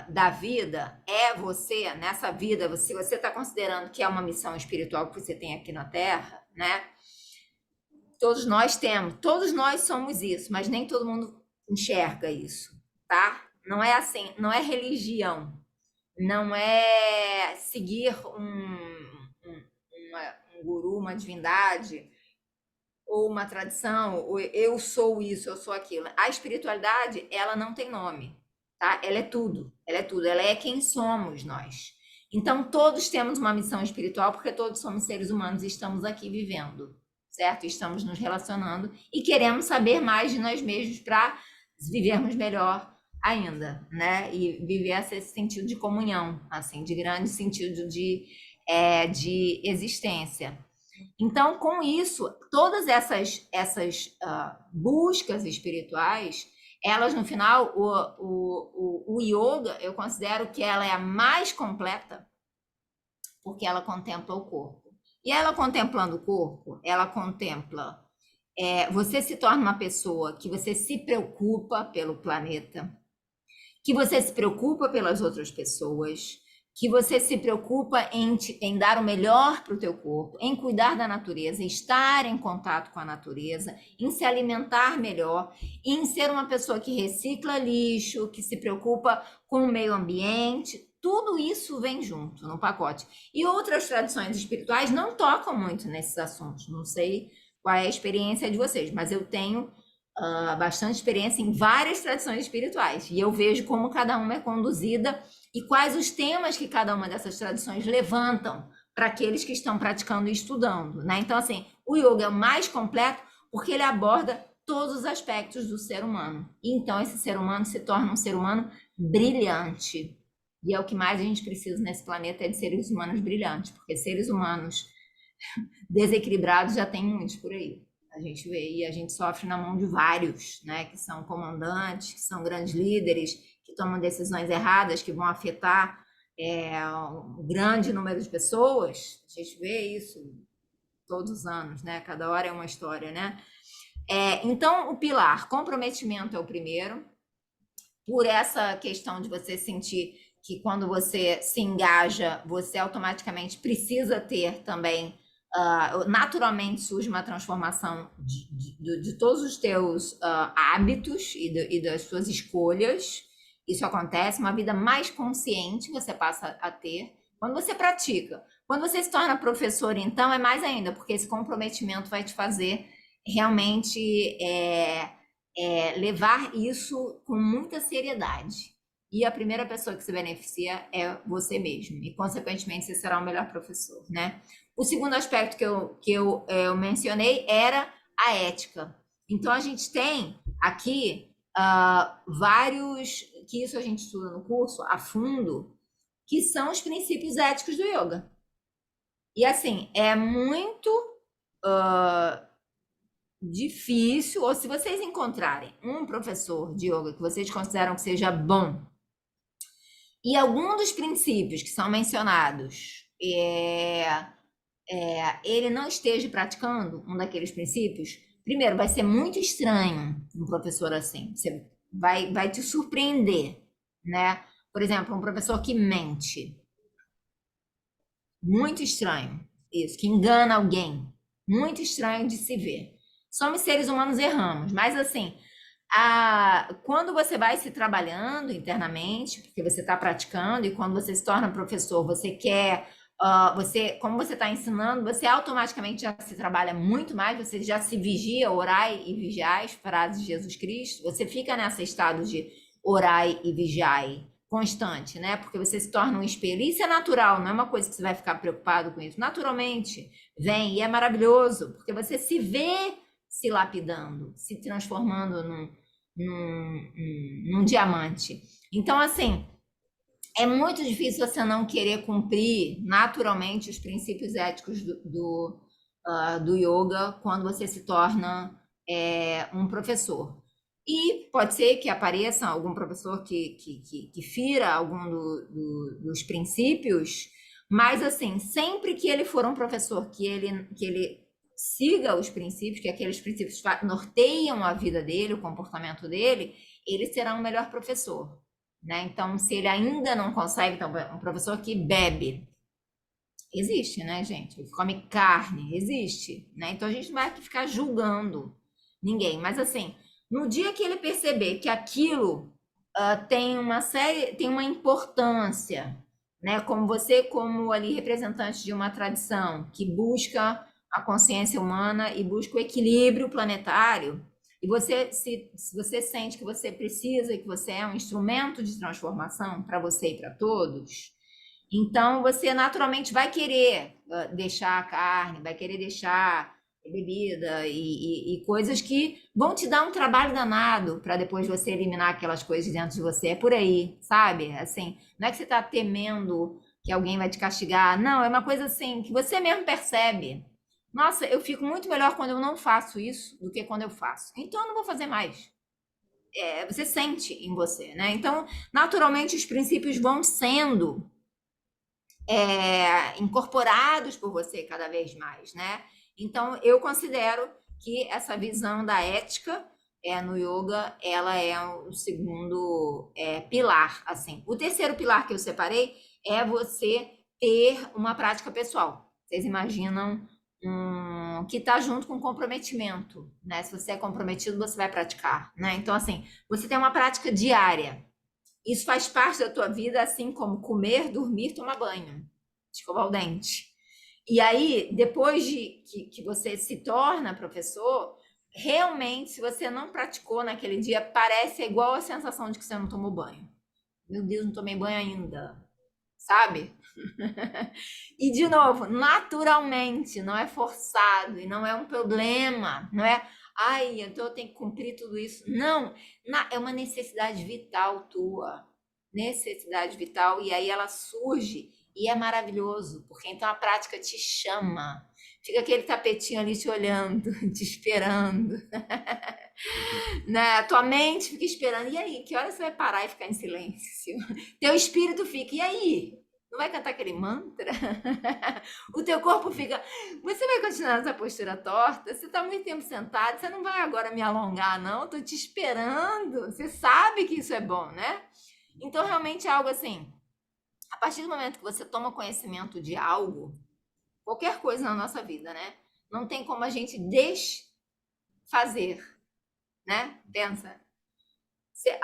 da vida é você, nessa vida, se você está considerando que é uma missão espiritual que você tem aqui na Terra, né? Todos nós temos, todos nós somos isso, mas nem todo mundo enxerga isso, tá? Não é assim, não é religião, não é seguir um guru, uma divindade, ou uma tradição, ou eu sou isso, eu sou aquilo. A espiritualidade, ela não tem nome, tá? Ela é tudo, ela é quem somos nós. Então, todos temos uma missão espiritual, porque todos somos seres humanos e estamos aqui vivendo, certo? Estamos nos relacionando e queremos saber mais de nós mesmos para vivermos melhor ainda, né? E viver esse sentido de comunhão, assim, de grande sentido de existência. Então, com isso, todas essas buscas espirituais, elas no final, o yoga, eu considero que ela é a mais completa, porque ela contempla o corpo. E ela contemplando o corpo, ela contempla. Você se torna uma pessoa que você se preocupa pelo planeta, que você se preocupa pelas outras pessoas, que você se preocupa em dar o melhor para o teu corpo, em cuidar da natureza, em estar em contato com a natureza, em se alimentar melhor, em ser uma pessoa que recicla lixo, que se preocupa com o meio ambiente. Tudo isso vem junto no pacote. E outras tradições espirituais não tocam muito nesses assuntos. Não sei qual é a experiência de vocês, mas eu tenho bastante experiência em várias tradições espirituais. E eu vejo como cada uma é conduzida e quais os temas que cada uma dessas tradições levantam para aqueles que estão praticando e estudando, né? Então, assim, o yoga é o mais completo porque ele aborda todos os aspectos do ser humano. E então, esse ser humano se torna um ser humano brilhante. E é o que mais a gente precisa nesse planeta, é de seres humanos brilhantes, porque seres humanos desequilibrados já tem muitos por aí. A gente vê e a gente sofre na mão de vários, né? Que são comandantes, que são grandes líderes, que tomam decisões erradas, que vão afetar um grande número de pessoas. A gente vê isso todos os anos, né? Cada hora é uma história, né? Então, o pilar, comprometimento é o primeiro, por essa questão de você sentir que quando você se engaja, você automaticamente precisa ter também, naturalmente surge uma transformação de todos os teus hábitos e das suas escolhas. Isso acontece, uma vida mais consciente você passa a ter quando você pratica. Quando você se torna professor, então, é mais ainda, porque esse comprometimento vai te fazer realmente levar isso com muita seriedade. E a primeira pessoa que se beneficia é você mesmo. E, consequentemente, você será o melhor professor, né? O segundo aspecto que eu mencionei era a ética. Então, a gente tem aqui vários, que isso a gente estuda no curso a fundo, que são os princípios éticos do yoga. E, assim, é muito difícil, ou se vocês encontrarem um professor de yoga que vocês consideram que seja bom, e algum dos princípios que são mencionados ele não esteja praticando um daqueles princípios, primeiro, vai ser muito estranho um professor assim. Você vai te surpreender, né? Por exemplo, um professor que mente. Muito estranho isso, que engana alguém. Muito estranho de se ver. Somos seres humanos, erramos, mas assim, quando você vai se trabalhando internamente, porque você está praticando, e quando você se torna professor, você quer, como você está ensinando, você automaticamente já se trabalha muito mais, você já se vigia, orai e vigiai, frases de Jesus Cristo, você fica nesse estado de orai e vigiai constante, né? Porque você se torna um espelho. Isso é natural, não é uma coisa que você vai ficar preocupado com isso. Naturalmente vem, e é maravilhoso, porque você se vê se lapidando, se transformando num diamante. Então, assim, é muito difícil você não querer cumprir naturalmente os princípios éticos do yoga quando você se torna um professor. E pode ser que apareça algum professor que fira algum dos princípios, mas, assim, sempre que ele for um professor que ele siga os princípios, que aqueles princípios norteiam a vida dele, o comportamento dele, ele será um melhor professor, né? Então, se ele ainda não consegue, então, um professor que bebe, Existe, né, gente? Ele come carne, existe, né? Então a gente não vai aqui ficar julgando ninguém. Mas assim, no dia que ele perceber que aquilo tem uma série, tem uma importância, né? Como você, como ali representante de uma tradição que busca a consciência humana e busca o equilíbrio planetário, e você se você sente que você precisa, que você é um instrumento de transformação para você e para todos, então você naturalmente vai querer deixar a carne, vai querer deixar bebida e coisas que vão te dar um trabalho danado para depois você eliminar aquelas coisas de dentro de você. É por aí, sabe? Assim, não é que você está temendo que alguém vai te castigar, não, é uma coisa assim que você mesmo percebe. Nossa, eu fico muito melhor quando eu não faço isso do que quando eu faço. Então eu não vou fazer mais. Você sente em você, né? Então, naturalmente, os princípios vão sendo incorporados por você cada vez mais, né? Então, eu considero que essa visão da ética no yoga, ela é o segundo pilar, assim. O terceiro pilar que eu separei é você ter uma prática pessoal. Vocês imaginam que está junto com comprometimento, né? Se você é comprometido, você vai praticar, né? Então, assim, você tem uma prática diária. Isso faz parte da tua vida, assim como comer, dormir, tomar banho, escovar o dente. E aí, depois de que você se torna professor, realmente, se você não praticou naquele dia, parece igual a sensação de que você não tomou banho. Meu Deus, não tomei banho ainda, sabe? E, de novo, naturalmente, não é forçado e não é um problema, não é, ai, então eu tenho que cumprir tudo isso. Não, é uma necessidade vital tua, necessidade vital, e aí ela surge e é maravilhoso, porque então a prática te chama, fica aquele tapetinho ali te olhando, te esperando, né? A tua mente fica esperando, e aí, que hora você vai parar e ficar em silêncio? Teu espírito fica, e aí? Não vai cantar aquele mantra? O teu corpo fica, você vai continuar nessa postura torta? Você está muito tempo sentado, você não vai agora me alongar, não? Estou te esperando. Você sabe que isso é bom, né? Então, realmente é algo assim, a partir do momento que você toma conhecimento de algo, qualquer coisa na nossa vida, né? Não tem como a gente desfazer, né? Pensa.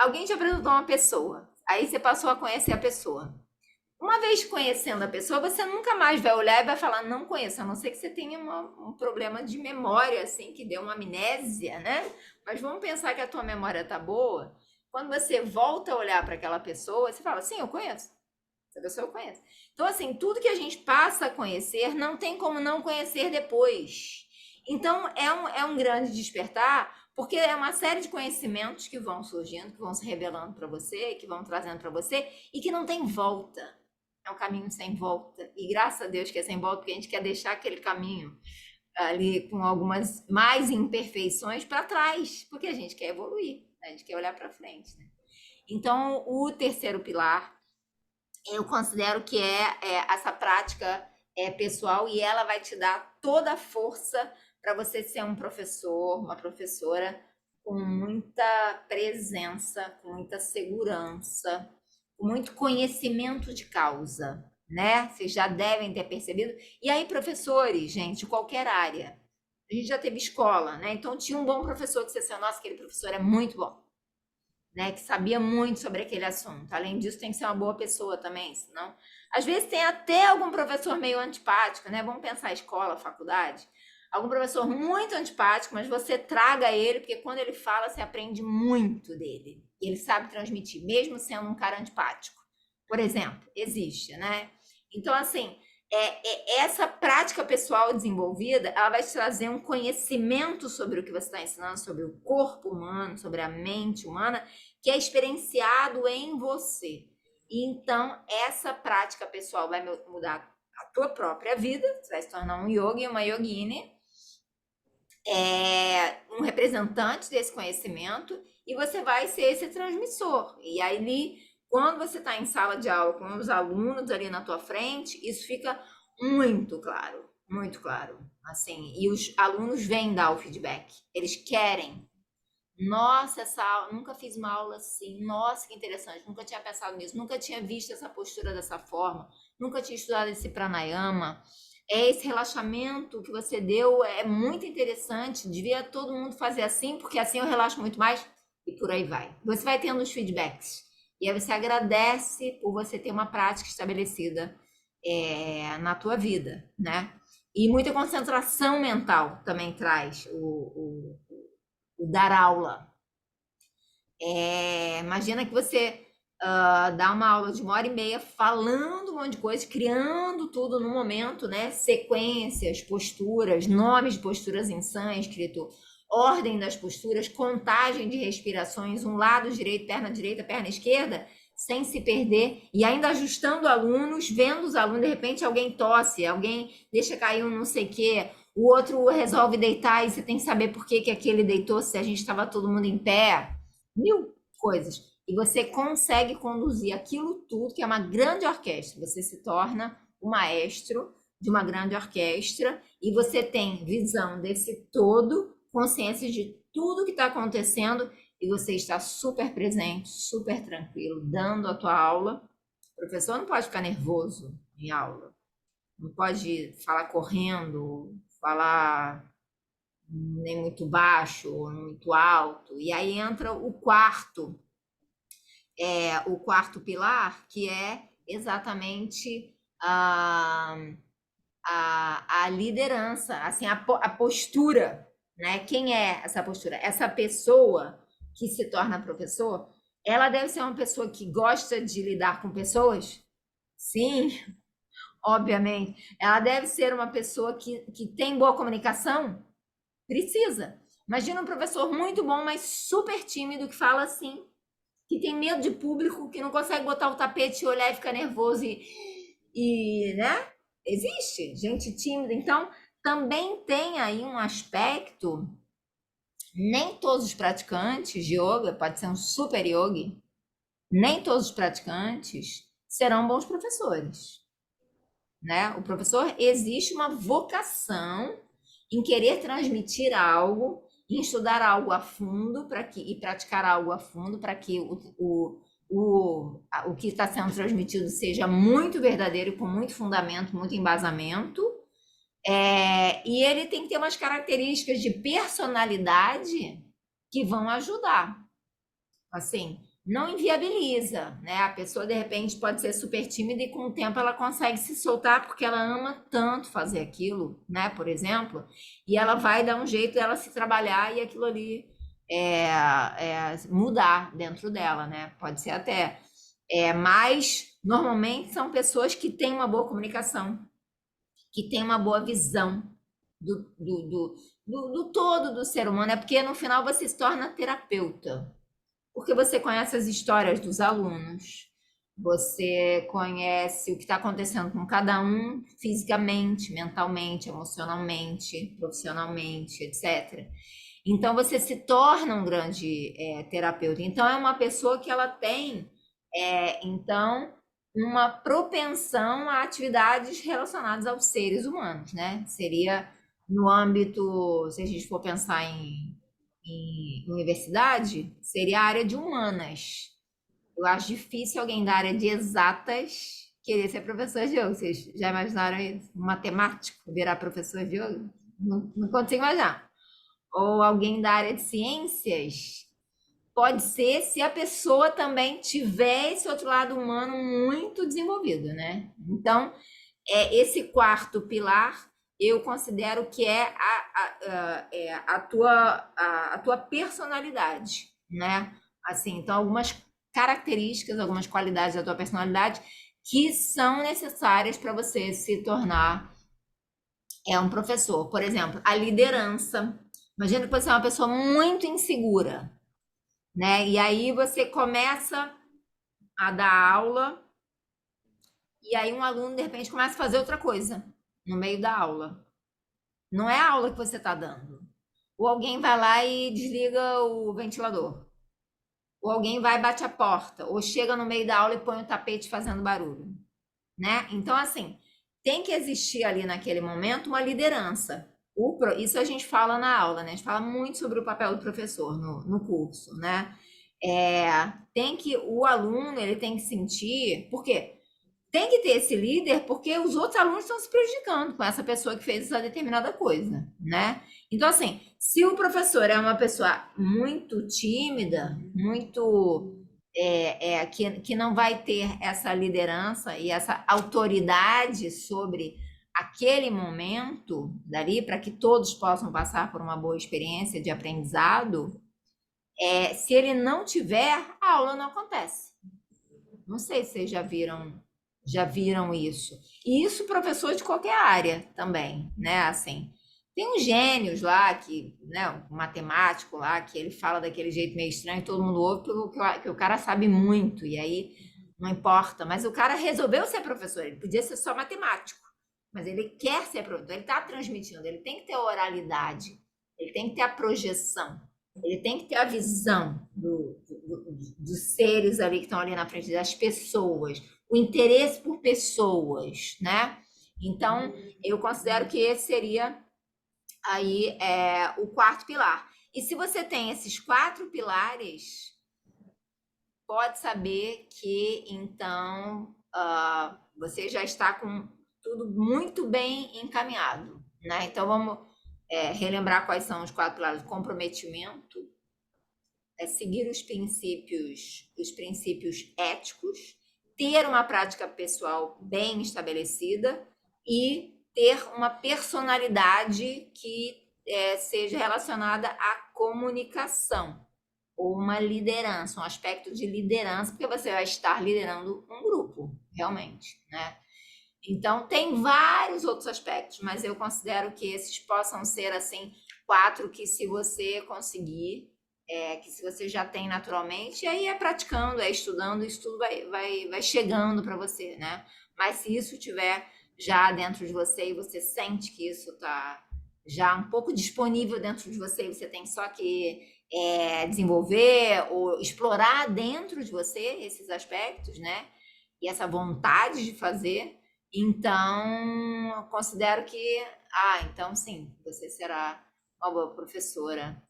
Alguém te apresentou uma pessoa, aí você passou a conhecer a pessoa. Uma vez conhecendo a pessoa, você nunca mais vai olhar e vai falar, não conheço, a não ser que você tenha um problema de memória, assim, que deu uma amnésia, né? Mas vamos pensar que a tua memória tá boa. Quando você volta a olhar para aquela pessoa, você fala, sim, eu conheço. Essa pessoa eu conheço. Então, assim, tudo que a gente passa a conhecer, não tem como não conhecer depois. Então, é um grande despertar, porque é uma série de conhecimentos que vão surgindo, que vão se revelando para você, que vão trazendo para você, e que não tem volta. É um caminho sem volta. E graças a Deus que é sem volta, porque a gente quer deixar aquele caminho ali com algumas mais imperfeições para trás, porque a gente quer evoluir, né? A gente quer olhar para frente, né? Então, o terceiro pilar, eu considero que essa prática pessoal, e ela vai te dar toda a força para você ser um professor, uma professora com muita presença, com muita segurança, com muito conhecimento de causa, né? Vocês já devem ter percebido. E aí, professores, gente, de qualquer área. A gente já teve escola, né? Então tinha um bom professor que você disse, nossa, aquele professor é muito bom, né? Que sabia muito sobre aquele assunto. Além disso, tem que ser uma boa pessoa também, senão... Às vezes tem até algum professor meio antipático, né? Vamos pensar escola, faculdade. Algum professor muito antipático, mas você traga ele, porque quando ele fala, você aprende muito dele. E ele sabe transmitir, mesmo sendo um cara antipático. Por exemplo, existe, né? Então, assim, essa prática pessoal desenvolvida, ela vai te trazer um conhecimento sobre o que você está ensinando, sobre o corpo humano, sobre a mente humana, que é experienciado em você. E então, essa prática pessoal vai mudar a tua própria vida, você vai se tornar um yogi e uma yogini, um representante desse conhecimento, e você vai ser esse transmissor. E aí, quando você está em sala de aula com os alunos ali na tua frente, isso fica muito claro, assim. E os alunos vêm dar o feedback, eles querem, Nossa, essa aula, nunca fiz uma aula assim. Nossa, que interessante. Nunca tinha pensado nisso. Nunca tinha visto essa postura dessa forma. Nunca tinha estudado esse pranayama. Esse relaxamento que você deu é muito interessante. Devia todo mundo fazer assim, porque assim eu relaxo muito mais e por aí vai. Você vai tendo os feedbacks. E aí você agradece por você ter uma prática estabelecida na tua vida, né? E muita concentração mental também traz o dar aula. Imagina que você dá uma aula de 1h30 falando um monte de coisa, criando tudo no momento, né? Sequências, posturas, nomes de posturas em sânscrito, ordem das posturas, contagem de respirações, um lado direita, perna esquerda, sem se perder, e ainda ajustando alunos, vendo os alunos, de repente alguém tosse, alguém deixa cair um não sei o quê, o outro resolve deitar e você tem que saber por que que aquele deitou, se a gente estava todo mundo em pé, mil coisas. E você consegue conduzir aquilo tudo, que é uma grande orquestra. Você se torna o maestro de uma grande orquestra e você tem visão desse todo, consciência de tudo que está acontecendo e você está super presente, super tranquilo, dando a tua aula. O professor não pode ficar nervoso em aula, não pode falar correndo, falar nem muito baixo, ou muito alto. E aí entra o quarto pilar, que é exatamente a liderança, assim, a postura, né? Quem é essa postura? Essa pessoa que se torna professor, ela deve ser uma pessoa que gosta de lidar com pessoas? Sim, obviamente. Ela deve ser uma pessoa que tem boa comunicação? Precisa. Imagina um professor muito bom, mas super tímido, que fala assim, que tem medo de público, que não consegue botar o tapete e olhar e fica nervoso né? Existe gente tímida. Então, também tem aí um aspecto, nem todos os praticantes de yoga, pode ser um super yogi, nem todos os praticantes serão bons professores, né? O professor, existe uma vocação em querer transmitir algo, em estudar algo a fundo e praticar algo a fundo para que o que está sendo transmitido seja muito verdadeiro, com muito fundamento, muito embasamento. E ele tem que ter umas características de personalidade que vão ajudar. Assim, não inviabiliza, né? A pessoa, de repente, pode ser super tímida e com o tempo ela consegue se soltar porque ela ama tanto fazer aquilo, né? Por exemplo, e ela vai dar um jeito dela se trabalhar e aquilo ali mudar dentro dela, né? Pode ser até. Mas, normalmente, são pessoas que têm uma boa comunicação, que têm uma boa visão do todo do ser humano, porque no final você se torna terapeuta. Porque você conhece as histórias dos alunos, você conhece o que está acontecendo com cada um fisicamente, mentalmente, emocionalmente, profissionalmente, etc. Então você se torna um grande terapeuta. Então é uma pessoa que ela tem, então, uma propensão a atividades relacionadas aos seres humanos, né? Seria no âmbito, se a gente for pensar em universidade, seria a área de humanas. Eu acho difícil alguém da área de exatas querer ser professor de yoga. Vocês já imaginaram isso? Um matemático virar professor de yoga? Não consigo imaginar. Ou alguém da área de ciências? Pode ser se a pessoa também tiver esse outro lado humano muito desenvolvido, né? Então, esse quarto pilar eu considero que é a tua personalidade, né? Assim, então, algumas características, algumas qualidades da tua personalidade que são necessárias para você se tornar um professor. Por exemplo, a liderança. Imagina que você é uma pessoa muito insegura, né? E aí você começa a dar aula e aí um aluno, de repente, começa a fazer outra coisa no meio da aula. Não é a aula que você está dando. Ou alguém vai lá e desliga o ventilador. Ou alguém vai e bate a porta. Ou chega no meio da aula e põe o tapete fazendo barulho. Né? Então, assim, tem que existir ali naquele momento uma liderança. Isso a gente fala na aula, né? A gente fala muito sobre o papel do professor no curso, né? O aluno, ele tem que sentir, porque tem que ter esse líder, porque os outros alunos estão se prejudicando com essa pessoa que fez essa determinada coisa, né? Então, assim, se o professor é uma pessoa muito tímida, muito que não vai ter essa liderança e essa autoridade sobre aquele momento dali, para que todos possam passar por uma boa experiência de aprendizado, se ele não tiver, a aula não acontece. Não sei se vocês já viram isso. E isso professor de qualquer área também, né? Assim, tem uns gênios lá que, né, um matemático lá que ele fala daquele jeito meio estranho, todo mundo ouve porque o cara sabe muito e aí não importa, mas o cara resolveu ser professor, ele podia ser só matemático, mas ele quer ser professor, ele está transmitindo, ele tem que ter a oralidade, ele tem que ter a projeção, ele tem que ter a visão dos seres ali que estão ali na frente, das pessoas, o interesse por pessoas, né? Então, eu considero que esse seria aí o quarto pilar. E se você tem esses 4 pilares, pode saber que então você já está com tudo muito bem encaminhado, né? Então vamos relembrar quais são os 4 pilares: comprometimento, seguir os princípios éticos, ter uma prática pessoal bem estabelecida e ter uma personalidade que seja relacionada à comunicação ou uma liderança, um aspecto de liderança, porque você vai estar liderando um grupo, realmente, né? Então, tem vários outros aspectos, mas eu considero que esses possam ser, assim, 4 que se você conseguir, que se você já tem naturalmente, aí praticando, estudando, isso tudo vai chegando para você, né? Mas se isso tiver já dentro de você e você sente que isso está já um pouco disponível dentro de você, e você tem só que desenvolver ou explorar dentro de você esses aspectos, né? E essa vontade de fazer, então eu considero que, então sim, você será uma boa professora,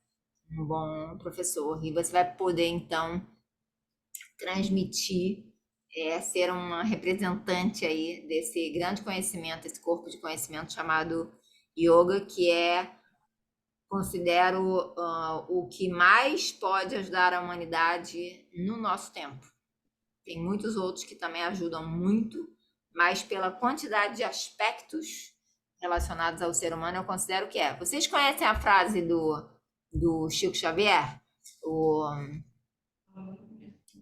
um bom professor, e você vai poder então transmitir, ser uma representante aí desse grande conhecimento, esse corpo de conhecimento chamado yoga, que considero o que mais pode ajudar a humanidade no nosso tempo. Tem muitos outros que também ajudam muito, mas pela quantidade de aspectos relacionados ao ser humano, eu considero que é. Vocês conhecem a frase do Chico Xavier? O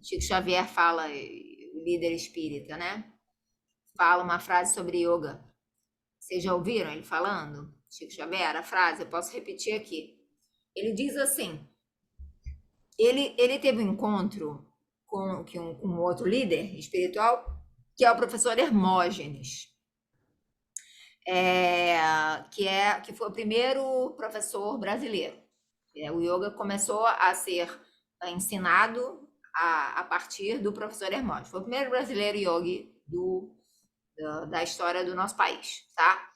Chico Xavier fala, líder espírita, né? Fala uma frase sobre yoga. Vocês já ouviram ele falando? Chico Xavier, a frase, eu posso repetir aqui. Ele diz assim, ele teve um encontro com um outro líder espiritual, que é o professor Hermógenes, que foi o primeiro professor brasileiro. O yoga começou a ser ensinado a partir do professor Hermógenes. Foi o primeiro brasileiro yogi da história do nosso país, tá?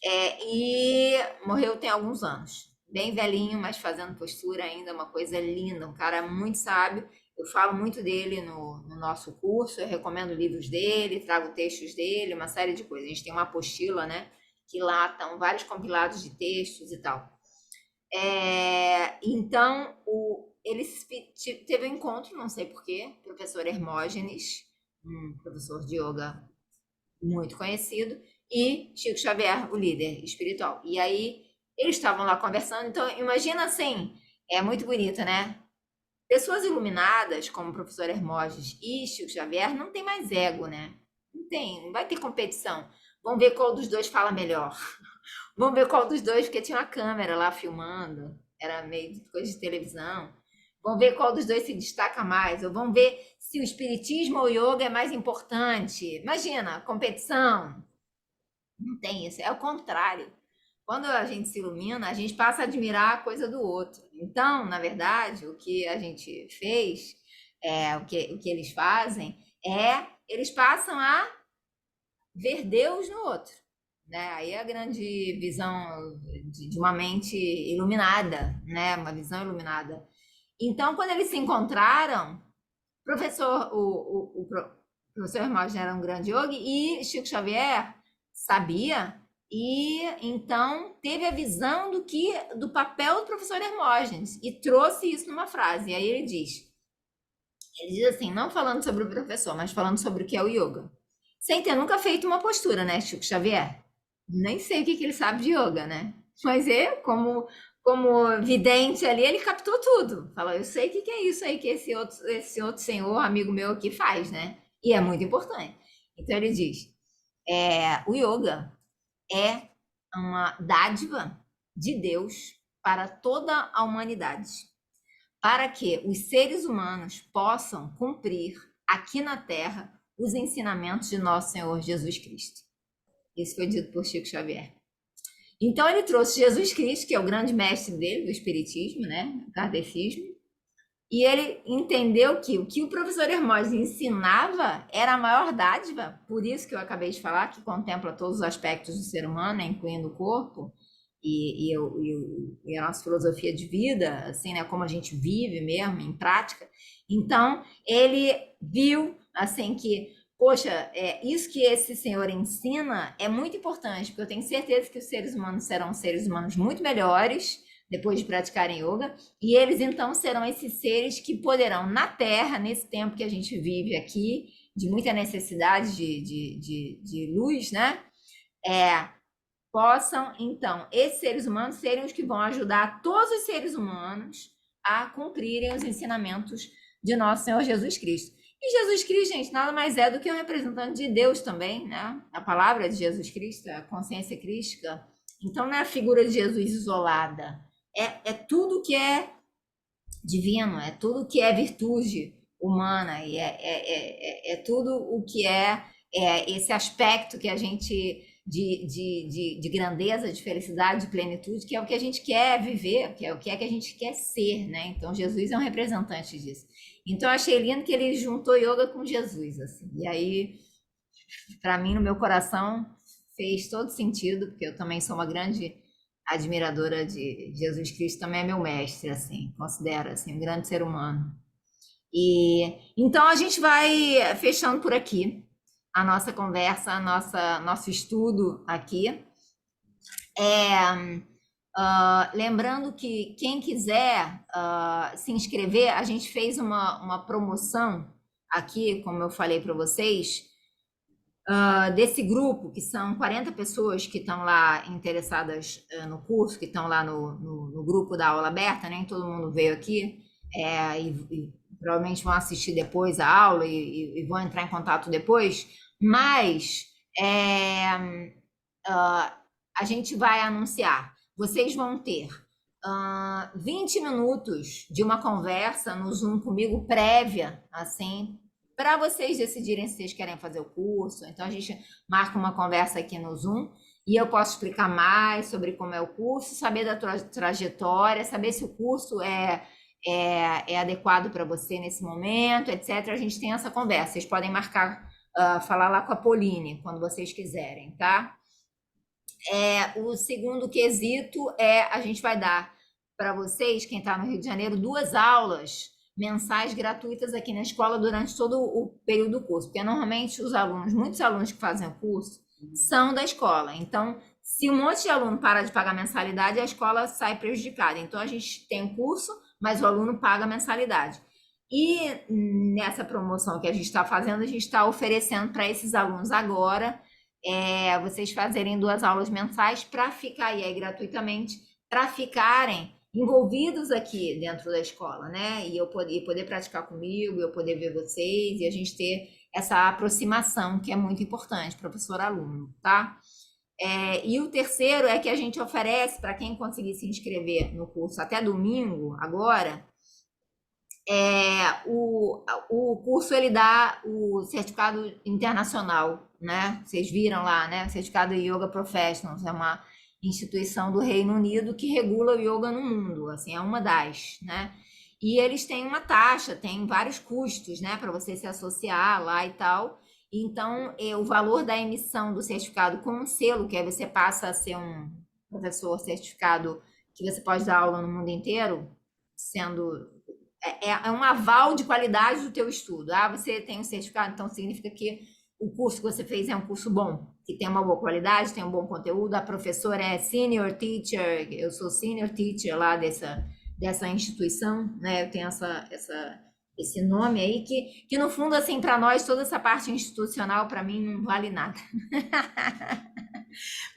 E morreu tem alguns anos. Bem velhinho, mas fazendo postura ainda, uma coisa linda, um cara muito sábio. Eu falo muito dele no nosso curso, eu recomendo livros dele, trago textos dele, uma série de coisas. A gente tem uma apostila, né? Que lá estão vários compilados de textos e tal. Então, ele teve um encontro, não sei porquê, professor Hermógenes, um professor de yoga muito conhecido, e Chico Xavier, o líder espiritual. E aí, eles estavam lá conversando, então imagina assim, é muito bonito, né? Pessoas iluminadas, como o professor Hermógenes e Chico Xavier, não tem mais ego, né? Não vai ter competição. Vamos ver qual dos dois fala melhor. Vamos ver qual dos dois, porque tinha uma câmera lá filmando, era meio de coisa de televisão. Vamos ver qual dos dois se destaca mais, ou vamos ver se o espiritismo ou o yoga é mais importante. Imagina, competição. Não tem isso, é o contrário. Quando a gente se ilumina, a gente passa a admirar a coisa do outro. Então, na verdade, o que a gente fez, o que eles fazem, eles passam a ver Deus no outro, né? Aí é a grande visão de uma mente iluminada, né? Uma visão iluminada. Então, quando eles se encontraram, o professor Hermógenes era um grande yogi e Chico Xavier sabia e então teve a visão do papel do professor Hermógenes e trouxe isso numa frase. E aí ele diz assim, não falando sobre o professor, mas falando sobre o que é o yoga. Sem ter nunca feito uma postura, né, Chico Xavier? Nem sei o que ele sabe de yoga, né? Mas como vidente ali, ele captou tudo. Falou, eu sei o que é isso aí que esse outro senhor, amigo meu aqui faz, né? E é muito importante. Então ele diz, o yoga é uma dádiva de Deus para toda a humanidade, para que os seres humanos possam cumprir aqui na Terra os ensinamentos de nosso Senhor Jesus Cristo. Isso foi dito por Chico Xavier. Então ele trouxe Jesus Cristo, que é o grande mestre dele, do espiritismo, né, do kardecismo, e ele entendeu que o que o professor Hermógenes ensinava era a maior dádiva, por isso que eu acabei de falar, que contempla todos os aspectos do ser humano, né, incluindo o corpo, e a nossa filosofia de vida, assim, né, como a gente vive mesmo, em prática. Então, ele viu, assim, que, poxa, isso que esse senhor ensina é muito importante, porque eu tenho certeza que os seres humanos serão seres humanos muito melhores depois de praticarem yoga, e eles, então, serão esses seres que poderão, na Terra, nesse tempo que a gente vive aqui, de muita necessidade de luz, né, possam, então, esses seres humanos serem os que vão ajudar todos os seres humanos a cumprirem os ensinamentos de nosso Senhor Jesus Cristo. E Jesus Cristo, gente, nada mais é do que um representante de Deus também, né? A palavra de Jesus Cristo, a consciência crística. Então, não é a figura de Jesus isolada. É tudo que é divino, é tudo que é virtude humana, e é tudo o que é esse aspecto que a gente de grandeza, de felicidade, de plenitude, que é o que a gente quer viver, que é o que a gente quer ser, né? Então Jesus é um representante disso. Então eu achei lindo que ele juntou yoga com Jesus, assim. E aí, para mim, no meu coração, fez todo sentido, porque eu também sou uma grande admiradora de Jesus Cristo, também é meu mestre, assim, considero assim um grande ser humano. E então a gente vai fechando por aqui a nossa conversa, nosso estudo aqui. Lembrando que quem quiser se inscrever, a gente fez uma promoção aqui, como eu falei para vocês, desse grupo, que são 40 pessoas que estão lá interessadas no curso, que estão lá no grupo da aula aberta, nem todo mundo veio aqui, e provavelmente vão assistir depois a aula e vão entrar em contato depois, mas a gente vai anunciar. Vocês vão ter 20 minutos de uma conversa no Zoom comigo prévia, assim, para vocês decidirem se vocês querem fazer o curso. Então, a gente marca uma conversa aqui no Zoom e eu posso explicar mais sobre como é o curso, saber da trajetória, saber se o curso é adequado para você nesse momento, etc. A gente tem essa conversa. Vocês podem marcar, falar lá com a Pauline, quando vocês quiserem, tá? O segundo quesito a gente vai dar para vocês, quem está no Rio de Janeiro, 2 aulas mensais gratuitas aqui na escola durante todo o período do curso, porque normalmente muitos alunos que fazem o curso são da escola. Então, se um monte de aluno para de pagar mensalidade, a escola sai prejudicada. Então, a gente tem o curso, mas o aluno paga a mensalidade. E nessa promoção que a gente está fazendo, a gente está oferecendo para esses alunos agora vocês fazerem 2 aulas mensais para ficar aí gratuitamente, para ficarem envolvidos aqui dentro da escola, né? E eu poder praticar comigo, eu poder ver vocês e a gente ter essa aproximação que é muito importante, professor-aluno, tá? E o terceiro é que a gente oferece para quem conseguir se inscrever no curso até domingo, agora, o curso ele dá o certificado internacional, né? Vocês viram lá, né? O certificado Yoga Professionals é uma instituição do Reino Unido que regula o yoga no mundo, assim, é uma das, né? E eles têm uma taxa, tem vários custos, né, para você se associar lá e tal. Então, o valor da emissão do certificado com um selo, que aí você passa a ser um professor certificado que você pode dar aula no mundo inteiro, sendo é um aval de qualidade do teu estudo. Ah, você tem um certificado, então significa que o curso que você fez é um curso bom, que tem uma boa qualidade, tem um bom conteúdo, a professora é senior teacher, eu sou senior teacher lá dessa instituição, né? Eu tenho esse nome aí que no fundo, assim, para nós, toda essa parte institucional, para mim, não vale nada.